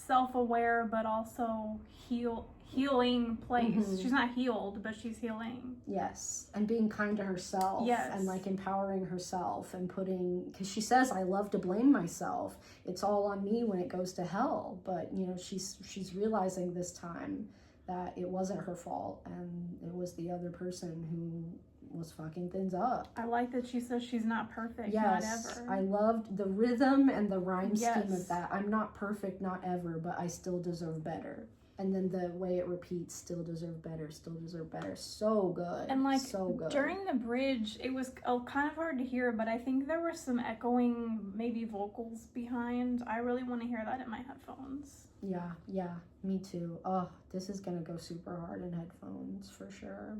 [SPEAKER 2] self-aware but also healing place. She's not healed, but she's healing.
[SPEAKER 1] Yes, and being kind to herself.
[SPEAKER 2] Yes.
[SPEAKER 1] And like empowering herself and putting, because she says, I love to blame myself. It's all on me when it goes to hell. But you know, she's realizing this time that it wasn't her fault and it was the other person who was fucking things up.
[SPEAKER 2] I like that she says she's not perfect,
[SPEAKER 1] Yes,
[SPEAKER 2] not ever.
[SPEAKER 1] I loved the rhythm and the rhyme scheme
[SPEAKER 2] Yes.
[SPEAKER 1] of that. I'm not perfect, not ever, but I still deserve better. And then the way it repeats, still deserve better, still deserve better. So good.
[SPEAKER 2] And like
[SPEAKER 1] so good.
[SPEAKER 2] during the bridge, it was kind of hard to hear, but I think there were some echoing, maybe vocals behind. I really want to hear that in my headphones.
[SPEAKER 1] Yeah, me too. Oh, this is gonna go super hard in headphones for sure.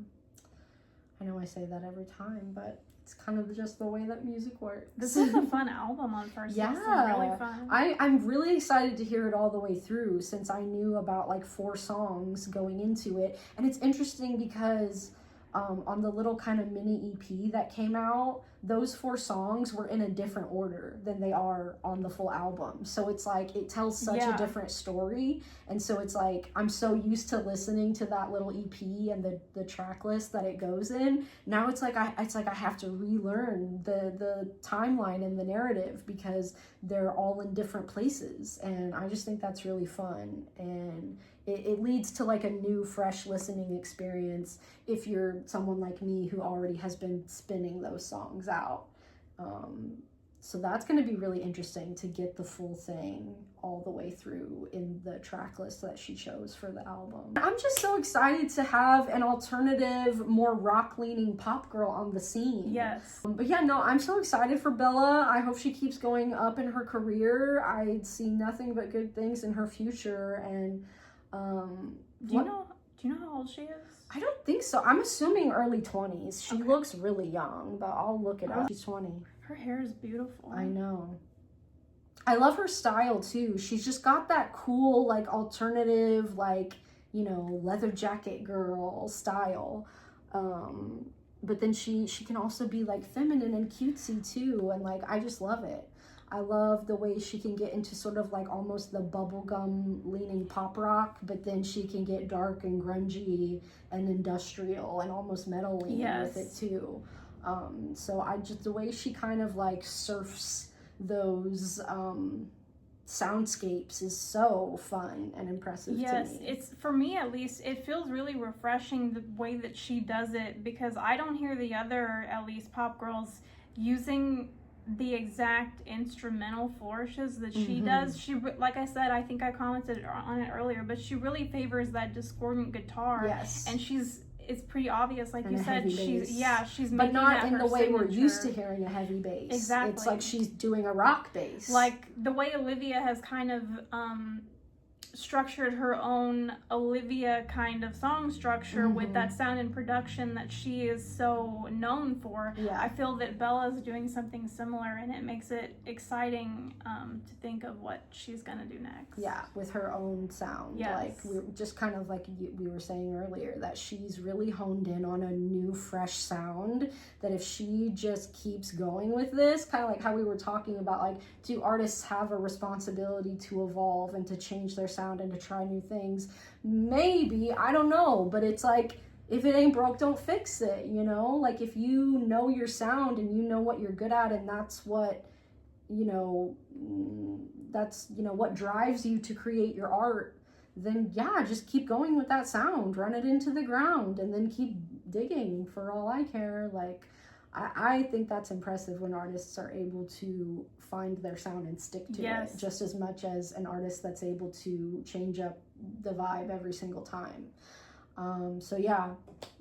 [SPEAKER 1] I know I say that every time, but it's kind of just the way that music works.
[SPEAKER 2] This is a fun album on first listen. Really fun.
[SPEAKER 1] I'm really excited to hear it all the way through since I knew about like 4 songs going into it. And it's interesting because on the little kind of mini EP that came out, those 4 songs were in a different order than they are on the full album. So it's like, it tells such a different story. And so it's like, I'm so used to listening to that little EP and the track list that it goes in. Now it's like, I have to relearn the timeline and the narrative because they're all in different places. And I just think that's really fun. And it leads to like a new, fresh listening experience if you're someone like me who already has been spinning those songs out. So that's going to be really interesting to get the full thing all the way through in the track list that she chose for the album. I'm just so excited to have an alternative, more rock-leaning pop girl on the scene.
[SPEAKER 2] Yes.
[SPEAKER 1] But yeah, no, I'm so excited for Bella. I hope she keeps going up in her career. I see nothing but good things in her future. And
[SPEAKER 2] do you know how old she is?
[SPEAKER 1] I don't think so. I'm assuming early 20s. She looks really young, but I'll look it up. She's 20.
[SPEAKER 2] Her hair is beautiful.
[SPEAKER 1] I know. I love her style too. She's just got that cool, like alternative, like, you know, leather jacket girl style. But then she can also be like feminine and cutesy too. And like, I just love it. I love the way she can get into sort of like almost the bubblegum leaning pop rock, but then she can get dark and grungy and industrial and almost metal leaning with it too. So I just, the way she kind of like surfs those soundscapes is so fun and impressive to me.
[SPEAKER 2] Yes, it's, for me at least, it feels really refreshing the way that she does it, because I don't hear the other, at least pop girls, using the exact instrumental flourishes that she does. She, like I said, I think I commented on it earlier, but she really favors that discordant guitar.
[SPEAKER 1] Yes.
[SPEAKER 2] And it's pretty obvious, like
[SPEAKER 1] and
[SPEAKER 2] you said, she's
[SPEAKER 1] but
[SPEAKER 2] making
[SPEAKER 1] not
[SPEAKER 2] that
[SPEAKER 1] in
[SPEAKER 2] her
[SPEAKER 1] the way
[SPEAKER 2] signature.
[SPEAKER 1] we're used to hearing a heavy bass.
[SPEAKER 2] Exactly.
[SPEAKER 1] It's like she's doing a rock bass.
[SPEAKER 2] Like the way Olivia has kind of structured her own Olivia kind of song structure with that sound and production that she is so known for.
[SPEAKER 1] Yeah.
[SPEAKER 2] I feel that Bella's doing something similar, and it makes it exciting to think of what she's gonna do next.
[SPEAKER 1] Yeah, with her own sound.
[SPEAKER 2] Yes.
[SPEAKER 1] Like we're just kind of like we were saying earlier, that she's really honed in on a new, fresh sound. That if she just keeps going with this, kind of like how we were talking about, like, do artists have a responsibility to evolve and to change their sound and to try new things? Maybe, I don't know, but it's like, if it ain't broke, don't fix it, you know? Like, if you know your sound and you know what you're good at, and that's what, you know, what drives you to create your art, then yeah, just keep going with that sound, run it into the ground, and then keep digging for all I care. Like, I think that's impressive when artists are able to find their sound and stick to it, just as much as an artist that's able to change up the vibe every single time. So yeah,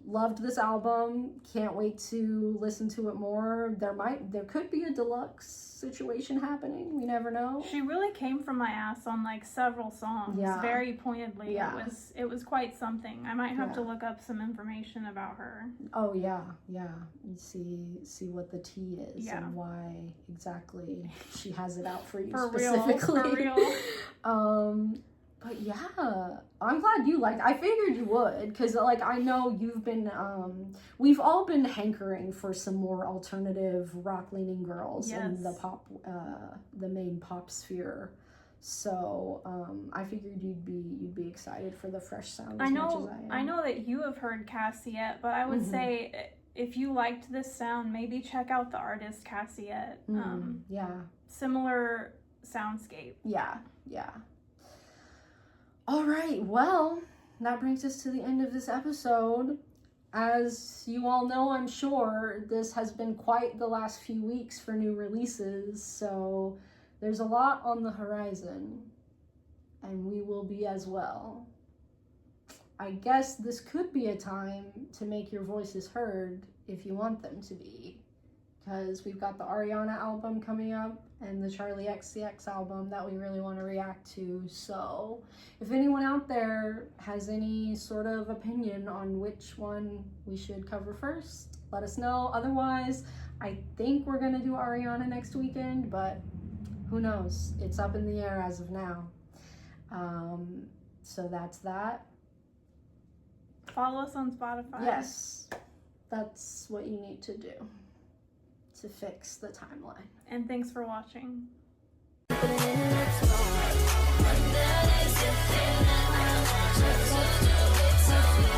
[SPEAKER 1] loved this album. Can't wait to listen to it more. There could be a deluxe situation happening. We never know.
[SPEAKER 2] She really came from my ass on like several songs, very pointedly.
[SPEAKER 1] Yeah.
[SPEAKER 2] It was quite something. I might have to look up some information about her.
[SPEAKER 1] Oh yeah. You see what the tea is and why exactly she has it out for you specifically.
[SPEAKER 2] For real.
[SPEAKER 1] But yeah, I'm glad you liked it. I figured you would, because like I know you've been, we've all been hankering for some more alternative rock-leaning girls in the pop, the main pop sphere. So I figured you'd be excited for the fresh sound
[SPEAKER 2] I
[SPEAKER 1] as
[SPEAKER 2] know,
[SPEAKER 1] much as I am.
[SPEAKER 2] I know that you have heard Cassiette, but I would say if you liked this sound, maybe check out the artist Cassiette.
[SPEAKER 1] Yeah.
[SPEAKER 2] Similar soundscape.
[SPEAKER 1] Yeah. All right, well, that brings us to the end of this episode. As you all know, I'm sure, this has been quite the last few weeks for new releases, so there's a lot on the horizon, and we will be as well. I guess this could be a time to make your voices heard if you want them to be, because we've got the Ariana album coming up and the Charlie XCX album that we really want to react to. So if anyone out there has any sort of opinion on which one we should cover first, let us know. Otherwise, I think we're going to do Ariana next weekend, but who knows? It's up in the air as of now. So that's that.
[SPEAKER 2] Follow us on Spotify.
[SPEAKER 1] Yes, that's what you need to do to fix the timeline.
[SPEAKER 2] And thanks for watching.
[SPEAKER 3] That is the thing that I want to do.